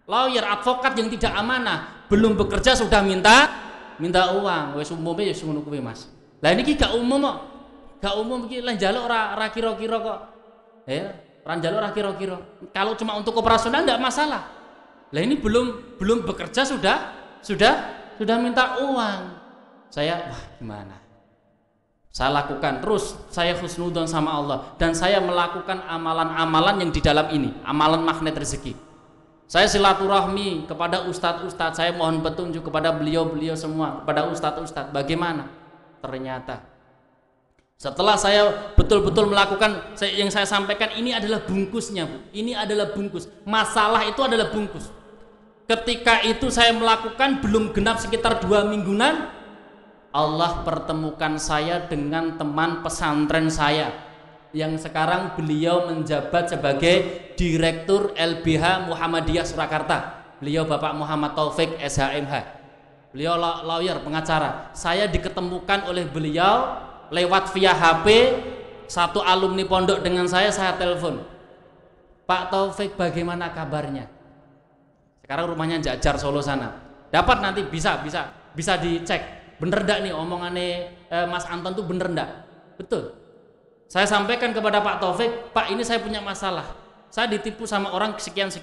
lawyer, advokat yang tidak amanah, belum bekerja sudah minta uang. Wes umumnya ya ngono kuwi, Mas. Lah ini gak umum kok. Gak umum iki lah njaluk ora kira-kira kok. Ya, ora njaluk ora kira-kira. Kalau cuma untuk operasional enggak masalah. Lah ini belum bekerja sudah minta uang. Saya gimana? Saya lakukan terus, saya husnudzon sama Allah dan saya melakukan amalan-amalan yang di dalam ini, amalan magnet rezeki. Saya silaturahmi kepada ustadz-ustadz, saya mohon petunjuk kepada beliau-beliau semua, kepada ustadz-ustadz. Bagaimana? Ternyata setelah saya betul-betul melakukan yang saya sampaikan, ini adalah bungkusnya, Bu. Ini adalah bungkus. Masalah itu adalah bungkus. Ketika itu saya melakukan belum genap sekitar 2 mingguan, Allah pertemukan saya dengan teman pesantren saya yang sekarang beliau menjabat sebagai Direktur LBH Muhammadiyah Surakarta. Beliau Bapak Muhammad Taufik SHMH. Beliau lawyer, pengacara. Saya diketemukan oleh beliau lewat via HP. Satu alumni pondok dengan saya telepon. Pak Taufik, bagaimana kabarnya? Sekarang rumahnya Jajar Solo sana. Dapat nanti bisa dicek. Bener ndak nih omongannya Mas Anton tuh bener ndak? Betul. Saya sampaikan kepada Pak Taufik, Pak, ini saya punya masalah. Saya ditipu sama orang sekian.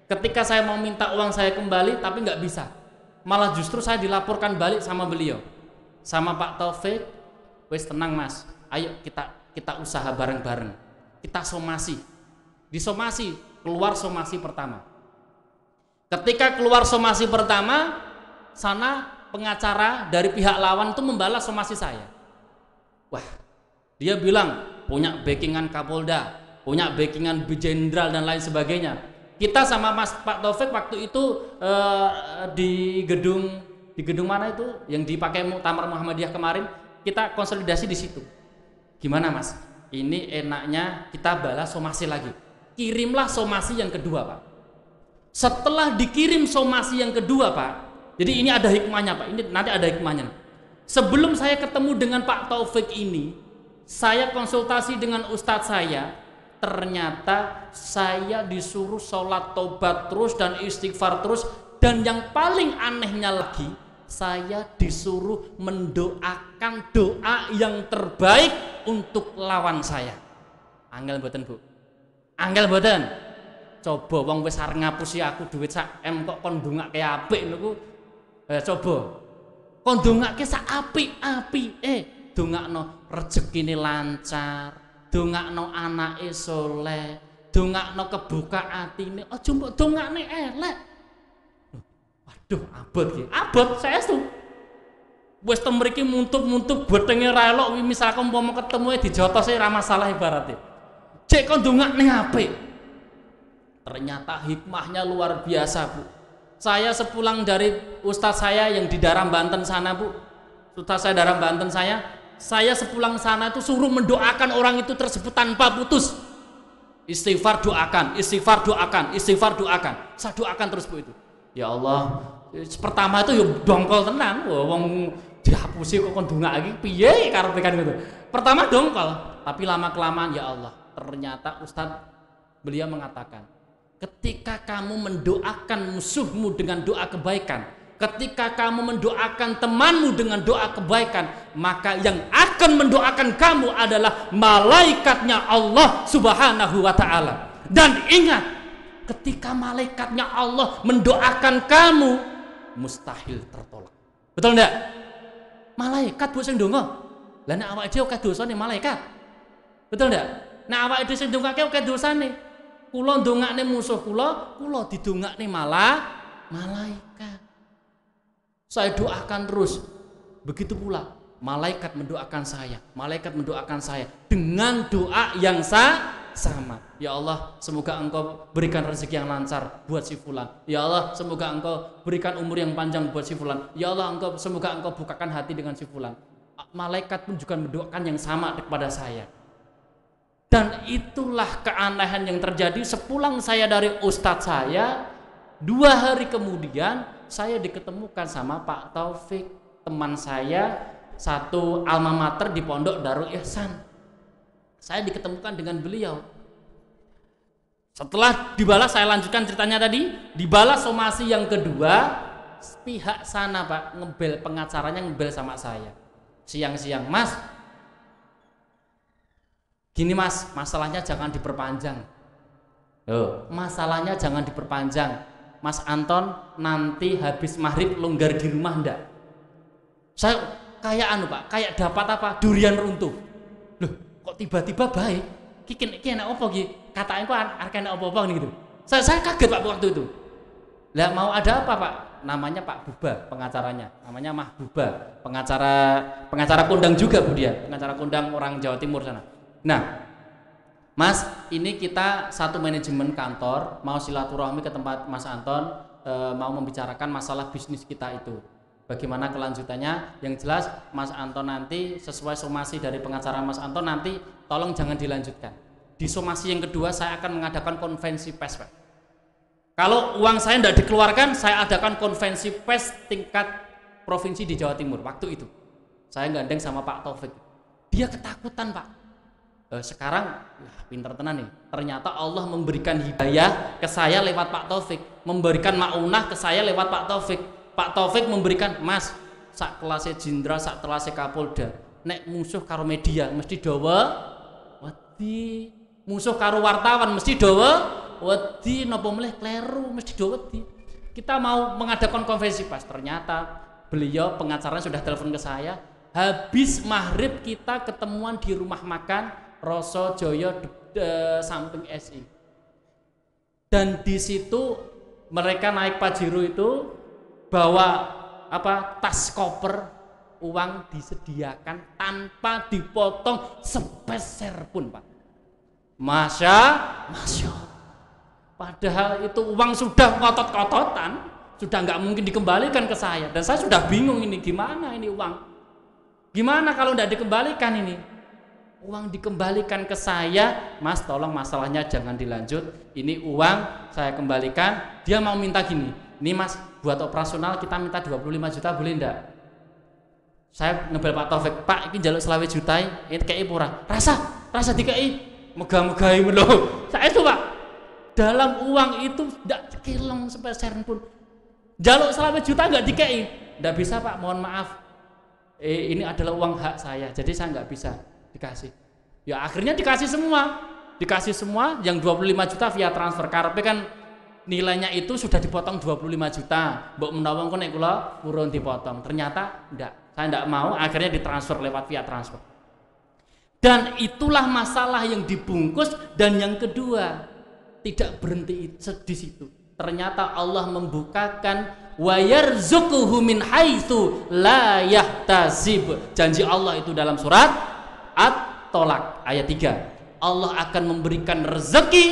Ketika saya mau minta uang saya kembali, tapi nggak bisa. Malah justru saya dilaporkan balik sama beliau, sama Pak Taufik. Wes tenang Mas, ayo kita usaha bareng-bareng. Kita somasi. Disomasi, keluar somasi pertama. Ketika keluar somasi pertama, sana pengacara dari pihak lawan itu membalas somasi saya. Wah, dia bilang punya backingan Kapolda, punya backingan Jenderal dan lain sebagainya. Kita sama Mas Pak Taufik waktu itu di gedung mana itu yang dipakai Muktamar Muhammadiyah kemarin, kita konsolidasi di situ. Gimana Mas? Ini enaknya kita balas somasi lagi. Kirimlah somasi yang kedua, Pak. Setelah dikirim somasi yang kedua, Pak, jadi ini ada hikmahnya, Pak. Ini nanti ada hikmahnya. Sebelum saya ketemu dengan Pak Taufik ini, saya konsultasi dengan ustadz saya. Ternyata saya disuruh sholat tobat terus dan istighfar terus. Dan yang paling anehnya lagi, saya disuruh mendoakan doa yang terbaik untuk lawan saya. Angel mboten, Bu? Angel mboten? Coba wong wis arep ngapusi aku duit sak M kok kon ndongake apik niku. Coba kon ndongake sak apik-apik, dongakno rezekine lancar, dongakno anake soleh, dongakno kebuka atine, aja mbok dongakne elek. Waduh, abot iki. Abot saestu. Wis tem mriki muntup-muntup betenge ra elok, misalkan umpama ketemu dijotose ra masalah ibarate. Cek kon dongakne apik. Ternyata hikmahnya luar biasa, Bu. Saya sepulang dari ustadz saya yang di Daram Banten sana, Bu. Ustadz saya Daram Banten saya sepulang sana itu suruh mendoakan orang itu tersebut tanpa putus. Istighfar doakan, istighfar doakan, istighfar doakan. Saya doakan terus, Bu, itu. Ya Allah, pertama itu yo dongkol tenang, wong dihapusi kok kon dongak iki piye karepe kan gitu. Pertama dongkol, tapi lama kelamaan ya Allah, ternyata ustadz beliau mengatakan, ketika kamu mendoakan musuhmu dengan doa kebaikan, ketika kamu mendoakan temanmu dengan doa kebaikan, maka yang akan mendoakan kamu adalah malaikatnya Allah Subhanahu wa ta'ala. Dan ingat, ketika malaikatnya Allah mendoakan kamu, mustahil tertolak. Betul enggak? Malaikat bu sing ndonga. Lah nek awake dhewe akeh dosane malaikat. Betul enggak? Nek awake dhewe sing ndongake akeh dosane. Kula ndongakne musuh kula didongakne malaikat. Saya doakan terus. Begitu pula malaikat mendoakan saya dengan doa yang sama. Ya Allah, semoga Engkau berikan rezeki yang lancar buat si fulan. Ya Allah, semoga Engkau berikan umur yang panjang buat si fulan. Ya Allah, semoga Engkau bukakan hati dengan si fulan. Malaikat pun juga mendoakan yang sama kepada saya. Dan itulah keanehan yang terjadi sepulang saya dari ustadz saya. 2 hari kemudian saya diketemukan sama Pak Taufik, teman saya satu alma mater di Pondok Darul Ihsan. Saya diketemukan dengan beliau. Setelah dibalas, saya lanjutkan ceritanya tadi, dibalas somasi yang kedua, pihak sana Pak ngebel, pengacaranya ngebel sama saya siang-siang, Mas gini Mas, masalahnya jangan diperpanjang. Masalahnya jangan diperpanjang, Mas Anton nanti habis maghrib longgar di rumah ndak? Saya kayak Pak, kayak dapat apa? Durian runtuh. Loh, kok tiba-tiba baik? Iki enak apa iki? Katain kok arek enak apa-apa gitu. Saya kaget Pak waktu itu. Lah mau ada apa Pak? Namanya Pak Buba pengacaranya. Namanya Mahbuba, pengacara kondang juga Bu dia. Pengacara kondang orang Jawa Timur sana. Nah, Mas, ini kita satu manajemen kantor mau silaturahmi ke tempat Mas Anton, mau membicarakan masalah bisnis kita itu. Bagaimana kelanjutannya? Yang jelas Mas Anton nanti sesuai somasi dari pengacara Mas Anton nanti tolong jangan dilanjutkan. Di somasi yang kedua saya akan mengadakan konvensi pers. Kalau uang saya tidak dikeluarkan, saya adakan konvensi pers tingkat provinsi di Jawa Timur. Waktu itu saya gandeng sama Pak Taufik. Dia ketakutan Pak. Sekarang pinter tenan nih. Ternyata Allah memberikan hidayah ke saya lewat Pak Taufik, memberikan maunah ke saya lewat Pak Taufik. Pak Taufik memberikan, Mas, sak kelasnya jenderal, sak kelasnya kapolda, nek musuh karo media mesti dawa wedi, musuh karo wartawan mesti dawa wedi, napa melih kleru mesti dawa wedi. Kita mau mengadakan konferensi pers, ternyata beliau pengacaranya sudah telepon ke saya. Habis maghrib kita ketemuan di rumah makan Roso Joyo samping SI. Dan di situ mereka naik Pajero itu bawa tas koper uang disediakan tanpa dipotong sepeser pun Pak. Masya. Padahal itu uang sudah kotot-kototan, sudah nggak mungkin dikembalikan ke saya. Dan saya sudah bingung ini gimana ini uang. Gimana kalau nggak dikembalikan ini? Uang dikembalikan ke saya, Mas tolong masalahnya jangan dilanjut. Ini uang saya kembalikan. Dia mau minta gini, ini Mas buat operasional kita minta 25 juta boleh enggak? Saya ngebel Pak Taufik, Pak ini jaluk selawe juta ini kayak pura. Rasa dikei megah-megahi lho. Saya itu Pak, dalam uang itu tidak kilong sepeser pun. Jaluk selawe juta enggak dikei. Enggak bisa Pak, mohon maaf. Ini adalah uang hak saya, jadi saya enggak bisa dikasih. Ya akhirnya dikasih semua yang 25 juta via transfer. Karepe kan nilainya itu sudah dipotong 25 juta. Mbok menawa engko nek kula urun dipotong. Ternyata enggak. Saya enggak mau, akhirnya ditransfer lewat via transfer. Dan itulah masalah yang dibungkus. Dan yang kedua, tidak berhenti di situ. Ternyata Allah membukakan wa yarzuquhu min haitsu la yahtasib. Janji Allah itu dalam surat At-Tolak ayat 3. Allah akan memberikan rezeki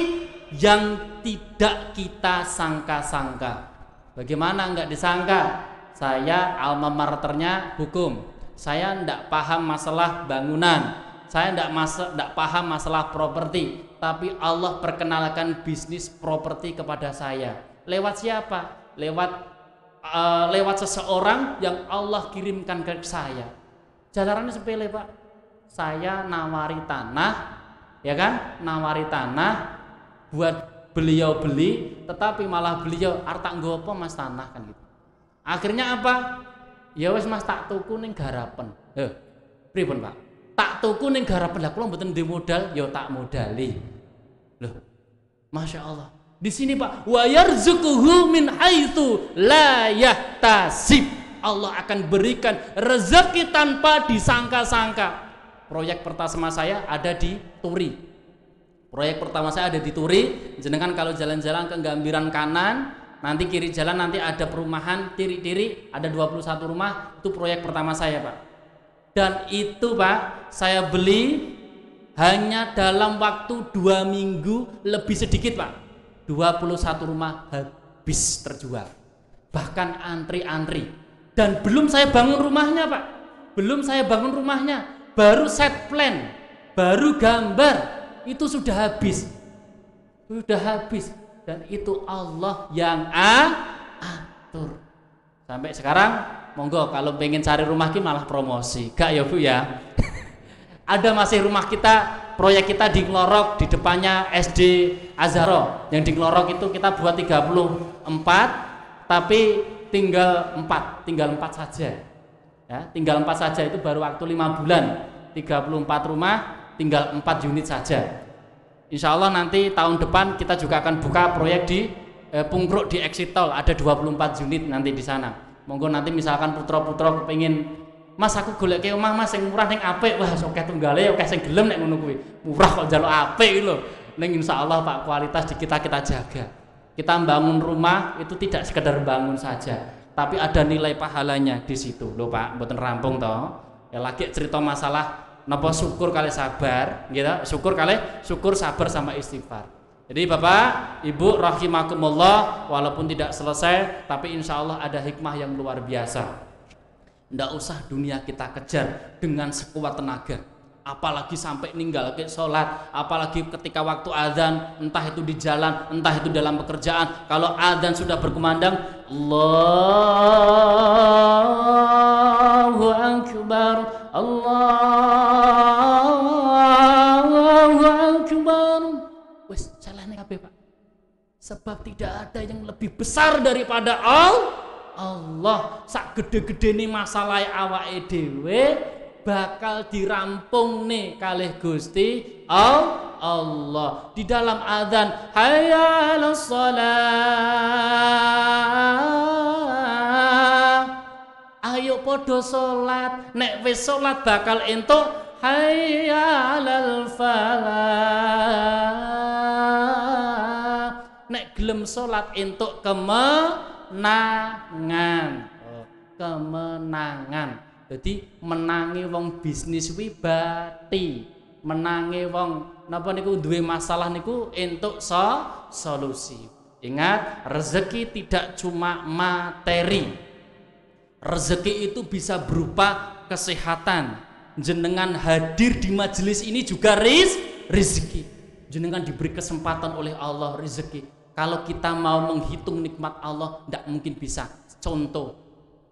yang tidak kita sangka-sangka. Bagaimana enggak disangka? Saya alma maternya hukum. Saya enggak paham masalah bangunan. Saya enggak paham masalah properti. Tapi Allah perkenalkan bisnis properti kepada saya. Lewat siapa? Lewat seseorang yang Allah kirimkan ke saya. Jalarannya sepele Pak. Saya nawari tanah, ya kan? Nawari tanah buat beliau beli, tetapi malah beliau artak nggopo Mas tanah kan gitu. Akhirnya apa? Ya wis Mas tak tuku ning garapen. Pripun Pak? Tak tuku ning garapen. Lah kula mboten ndek modal, ya tak modali. Loh. Masya Allah. Di sini Pak, wa yarzuquhu min haitsu la yahtasib. Allah akan berikan rezeki tanpa disangka-sangka. Proyek pertama saya ada di Turi. Proyek pertama saya ada di Turi. Jenengan kalau jalan-jalan ke Gambiran kanan, nanti kiri jalan nanti ada perumahan Tiri-Tiri, ada 21 rumah. Itu proyek pertama saya, Pak. Dan itu Pak, saya beli hanya dalam waktu 2 minggu lebih sedikit Pak. 21 rumah habis terjual, bahkan antri-antri. Dan belum saya bangun rumahnya Pak, belum saya bangun rumahnya, baru set plan, baru gambar, itu sudah habis. Dan itu Allah yang atur. Sampai sekarang monggo kalau pengen cari rumah ki malah promosi, gak ya Bu ya. Ada masih rumah kita, proyek kita di Nglorok, di depannya SD Azharo. Yang di Nglorok itu kita buat 34, tapi tinggal 4 saja. Ya, tinggal 4 saja, itu baru waktu 5 bulan. 34 rumah, tinggal 4 unit saja. Insya Allah nanti tahun depan kita juga akan buka proyek di Pungkruk di Exit Tol, ada 24 unit nanti di sana. Monggo nanti misalkan putra-putra kepengin, Mas aku golek omah Mas sing murah ning apik, wah oke tunggale oke sing gelem nek ngono kuwi. Murah kok njaluk apik lho. Ning insyaallah Pak kualitas di kita jaga. Kita bangun rumah itu tidak sekedar bangun saja, tapi ada nilai pahalanya di situ. Lho Pak, mboten rampung toh. Ya lagi cerita masalah napa syukur kali sabar, gitu. Syukur sabar sama istighfar. Jadi Bapak, Ibu rahimakumullah, walaupun tidak selesai tapi insyaallah ada hikmah yang luar biasa. Nggak usah dunia kita kejar dengan sekuat tenaga, apalagi sampai ninggal ke sholat, apalagi ketika waktu azan, entah itu di jalan, entah itu dalam pekerjaan. Kalau azan sudah berkumandang, Allahu Akbar, Allahu Akbar, wes salahne kabeh Pak, sebab tidak ada yang lebih besar daripada Allah. Sak gede-gedene masalah awake dhewe bakal dirampung nih kalih Gusti Allah. Di dalam adzan, hayya 'alas shalah, ayo podo salat. Nek wis salat bakal entuk hayya 'alal falah. Nek gelem salat entuk kemenangan. Jadi menangi wong bisnis wibati, menangi wong napa niku duwe masalah niku entuk solusi. Ingat, rezeki tidak cuma materi. Rezeki itu bisa berupa kesehatan. Jenengan hadir di majelis ini juga rezeki. Jenengan diberi kesempatan oleh Allah rezeki. Kalau kita mau menghitung nikmat Allah, tidak mungkin bisa. Contoh,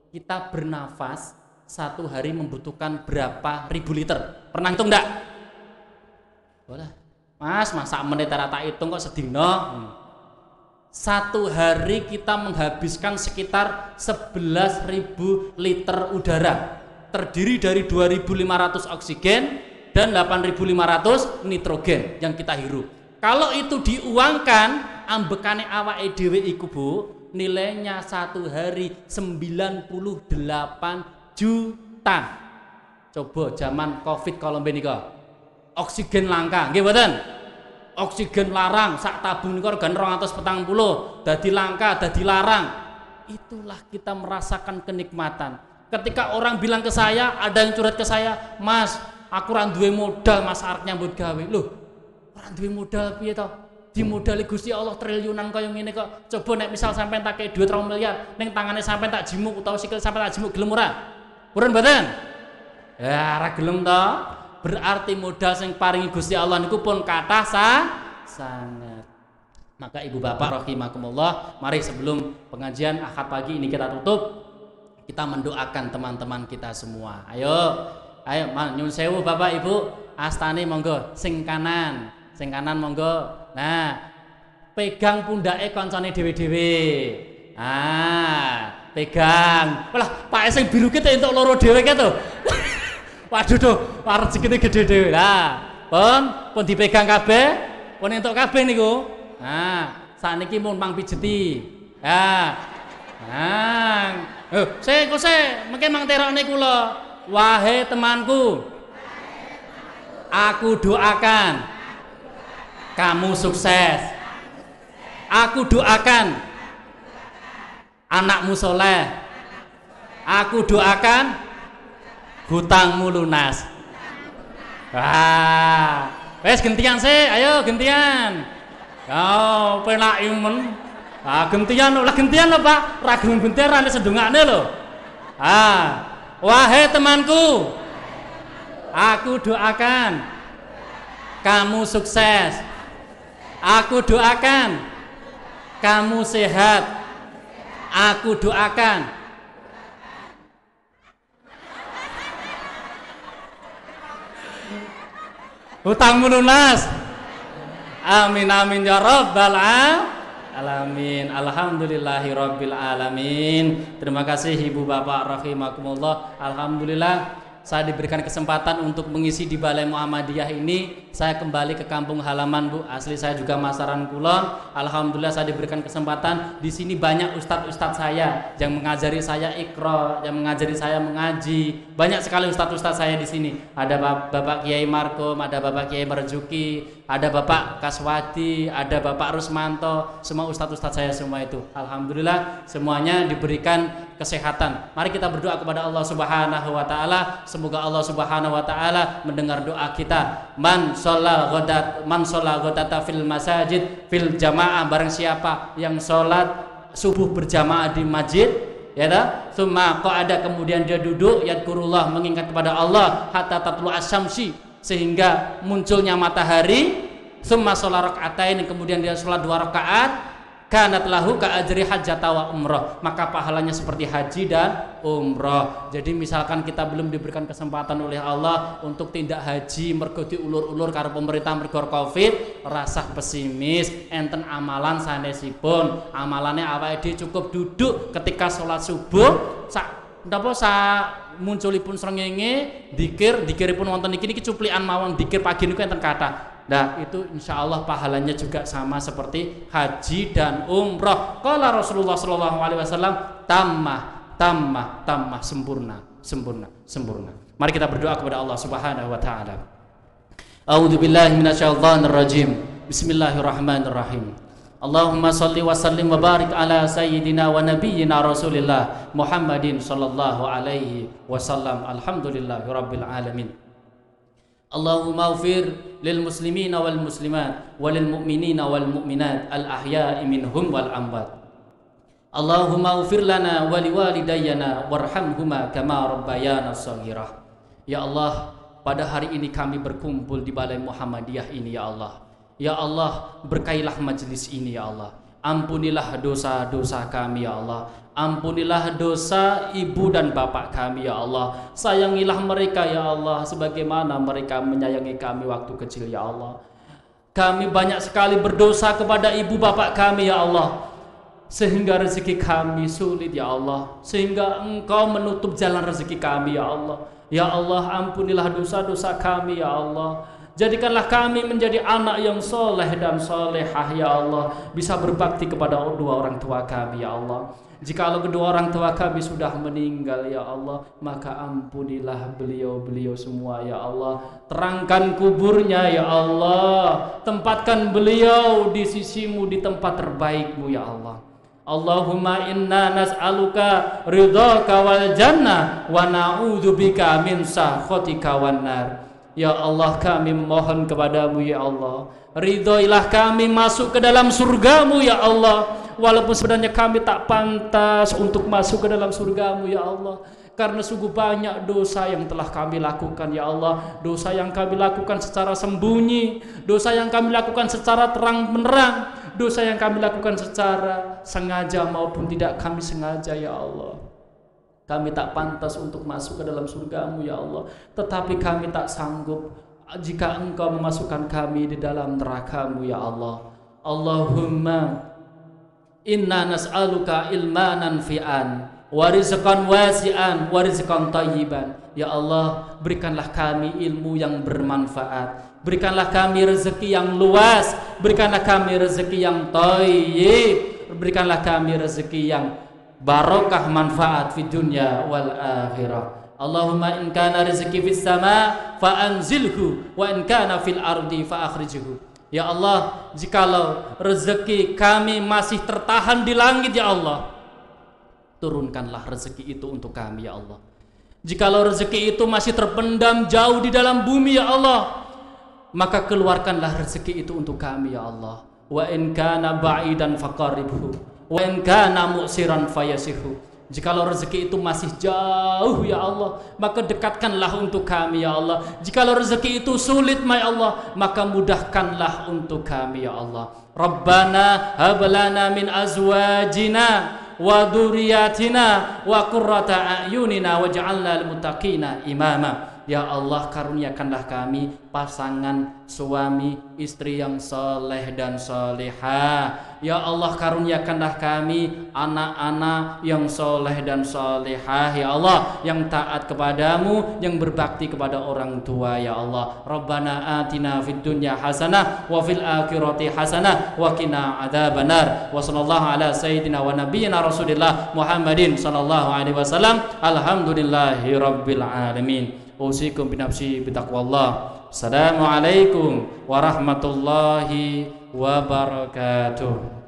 kita bernafas satu hari membutuhkan berapa ribu liter? Pernah hitung enggak? Boleh. Mas, masa menit tak hitung kok sedino? Satu hari kita menghabiskan sekitar 11.000 liter udara. Terdiri dari 2.500 oksigen dan 8.500 nitrogen yang kita hirup. Kalau itu diuangkan, ambekane awake dhewe iku Bu, nilainya satu hari 98 juta. Coba zaman Covid kalau menika. Oksigen langka, nggih mboten? Oksigen larang, sak tabung niku regane 240, dadi langka, dadi larang. Itulah kita merasakan kenikmatan. Ketika orang bilang ke saya, ada yang curhat ke saya, Mas, aku ora duwe modal, Mas arep nyambut gawe. Loh, ora duwe modal piye to? Dimodali Gusti Allah triliunan kaya ngene kok. Coba nek misal sampean tak kei duit 2 miliar, ning tangane sampean tak jimuk utawa sikil sampean tak jimuk, gelem ora? Purun mboten? Ya, ora gelem to. Berarti modal sing paringi Gusti Allah niku pun kathah sangat. Maka Ibu Bapak rahimakumullah, mari sebelum pengajian Ahad pagi ini kita tutup, kita mendoakan teman-teman kita semua. Ayo nyun sewu Bapak Ibu, astane monggo sing kanan monggo. Nah, pegang pundake kancane dhewe-dhewe. Pegang. Walah, Pak sing biru ki entuk loro dhewe ki to. Waduh to, rezekine gede dhewe. Lah, pun dipegang kabeh, pun entuk kabeh niku. Sakniki mun pang pijeti. Kose mengke mang terokne kula. Wahai temanku, aku doakan kamu sukses. Aku doakan anakmu soleh. Aku doakan hutangmu lunas. Wes gentian sih, ayo gentian. Kau penak imen. Gentian lho Pak. Ra gelem gentian ra sedungakne lho. Wahai temanku, aku doakan kamu sukses. Aku doakan kamu sehat. Aku doakan hutangmu lunas. Amin amin ya rabbal alamin. Alhamdulillahi rabbil alamin. Terima kasih Ibu Bapak rahimakumullah. Alhamdulillah saya diberikan kesempatan untuk mengisi di Balai Muhammadiyah ini. Saya kembali ke kampung halaman, Bu. Asli saya juga Masaran Kulon. Alhamdulillah saya diberikan kesempatan. Di sini banyak ustadz-ustadz saya yang mengajari saya Iqra, yang mengajari saya mengaji. Banyak sekali ustadz-ustadz saya di sini. Ada Bapak Kiai Markom, ada Bapak Kiai Marjuki, ada Bapak Kaswadi, ada Bapak Rusmanto. Semua ustadz-ustadz saya semua itu. Alhamdulillah semuanya diberikan kesehatan. Mari kita berdoa kepada Allah Subhanahu wa taala. Semoga Allah Subhanahu wa taala mendengar doa kita. Man sholat ghodata fil masajid fil jamaah, barang siapa yang sholat subuh berjamaah di masjid, ya dah, summa qa'ada, kemudian dia duduk, yadkurullah, mengingat kepada Allah, hatta tatlu asyamsi, sehingga munculnya matahari, summa sholat rakaatain, kemudian dia sholat 2 rakaat, kanat lahu ka ajri hajjata wa umrah, maka pahalanya seperti haji dan umrah. Jadi misalkan kita belum diberikan kesempatan oleh Allah untuk tindak haji mergo diulur-ulur karo pemerintah mergo Covid, rasah pesimis, enten amalan sanesipun. Amalannya awake dhewe cukup duduk ketika sholat subuh munculipun srengenge dikiripun wonten niki cuplikan mawon dikir pagi niku enten kathah. Nah itu insya Allah pahalanya juga sama seperti haji dan umroh. Qala Rasulullah sallallahu alaihi wasallam, tammah, sempurna. Mari kita berdoa kepada Allah Subhanahu wa taala. A'udzubillahi minasyaitonir rajim. Bismillahirrahmanirrahim. Allahumma shalli wa sallim wa barik ala sayyidina wa nabiyyina Rasulillah Muhammadin sallallahu alaihi wasallam. Alhamdulillahirabbil alamin. Allahumma ufir lil muslimina wal muslimat walil mu'minina wal mu'minat al ahya'i minhum wal amwat. Allahumma ufir lana wa liwalidayyana warhamhuma kama rabbayana shaghirah. Ya Allah, pada hari ini kami berkumpul di Balai Muhammadiyah ini ya Allah. Ya Allah, berkailah majelis ini ya Allah. Ampunilah dosa-dosa kami ya Allah. Ampunilah dosa ibu dan bapak kami ya Allah. Sayangilah mereka ya Allah sebagaimana mereka menyayangi kami waktu kecil ya Allah. Kami banyak sekali berdosa kepada ibu bapak kami ya Allah, sehingga rezeki kami sulit ya Allah, sehingga Engkau menutup jalan rezeki kami ya Allah. Ya Allah, ampunilah dosa-dosa kami ya Allah. Jadikanlah kami menjadi anak yang soleh dan solehah ya Allah, bisa berbakti kepada dua orang tua kami ya Allah. Jikalau kedua orang tua kami sudah meninggal ya Allah, maka ampunilah beliau-beliau semua ya Allah. Terangkan kuburnya ya Allah, tempatkan beliau di sisimu, di tempat terbaikmu ya Allah. Allahumma inna nas'aluka ridhaka wal jannah wa na'udzubika min sakhatika wan nar. Ya Allah, kami memohon kepadamu ya Allah, ridhoilah kami masuk ke dalam surgamu ya Allah, walaupun sebenarnya kami tak pantas untuk masuk ke dalam surgamu ya Allah, karena sungguh banyak dosa yang telah kami lakukan ya Allah. Dosa yang kami lakukan secara sembunyi, dosa yang kami lakukan secara terang menerang, dosa yang kami lakukan secara sengaja maupun tidak kami sengaja ya Allah. Kami tak pantas untuk masuk ke dalam surgamu ya Allah, tetapi kami tak sanggup jika Engkau memasukkan kami di dalam nerakamu ya Allah. Allahumma inna nas'aluka ilman nafi'an wa rizqan wasi'an wa rizqan thayyiban. Ya Allah, berikanlah kami ilmu yang bermanfaat, berikanlah kami rezeki yang luas, berikanlah kami rezeki yang thayyib, berikanlah kami rezeki yang barokah manfaat fi dunya wal akhirah. Allahumma in kana rizqi fis sama fa anzilhu wa in kana fil ardi fa akhrijhu. Ya Allah, jikalau rezeki kami masih tertahan di langit ya Allah, turunkanlah rezeki itu untuk kami ya Allah. Jikalau rezeki itu masih terpendam jauh di dalam bumi ya Allah, maka keluarkanlah rezeki itu untuk kami ya Allah. Wa in kana ba'idan faqaribhu wa in kana mu'siran fayasihhu. Jikalau rezeki itu masih jauh ya Allah, maka dekatkanlah untuk kami ya Allah. Jikalau rezeki itu sulit ya Allah, maka mudahkanlah untuk kami ya Allah. Rabbana hab lana min azwajina wa dzurriyyatina wa qurrata a'yunina waj'alna lil muttaqina imama. Ya Allah, karuniakanlah kami pasangan suami istri yang soleh dan solehah. Ya Allah, karuniakanlah kami anak-anak yang soleh dan solehah. Ya Allah, yang taat kepadamu, yang berbakti kepada orang tua. Ya Allah, Rabbana atina fid dunya hasanah wa fil akhirati hasanah wa qina adzabannar. Wa sallallahu ala sayyidina wa nabiyyina Rasulillah Muhammadin sallallahu alaihi wasallam. Alhamdulillahi rabbil alamin. Usikum binafsi bitaqwallah. Assalamualaikum warahmatullahi wabarakatuh.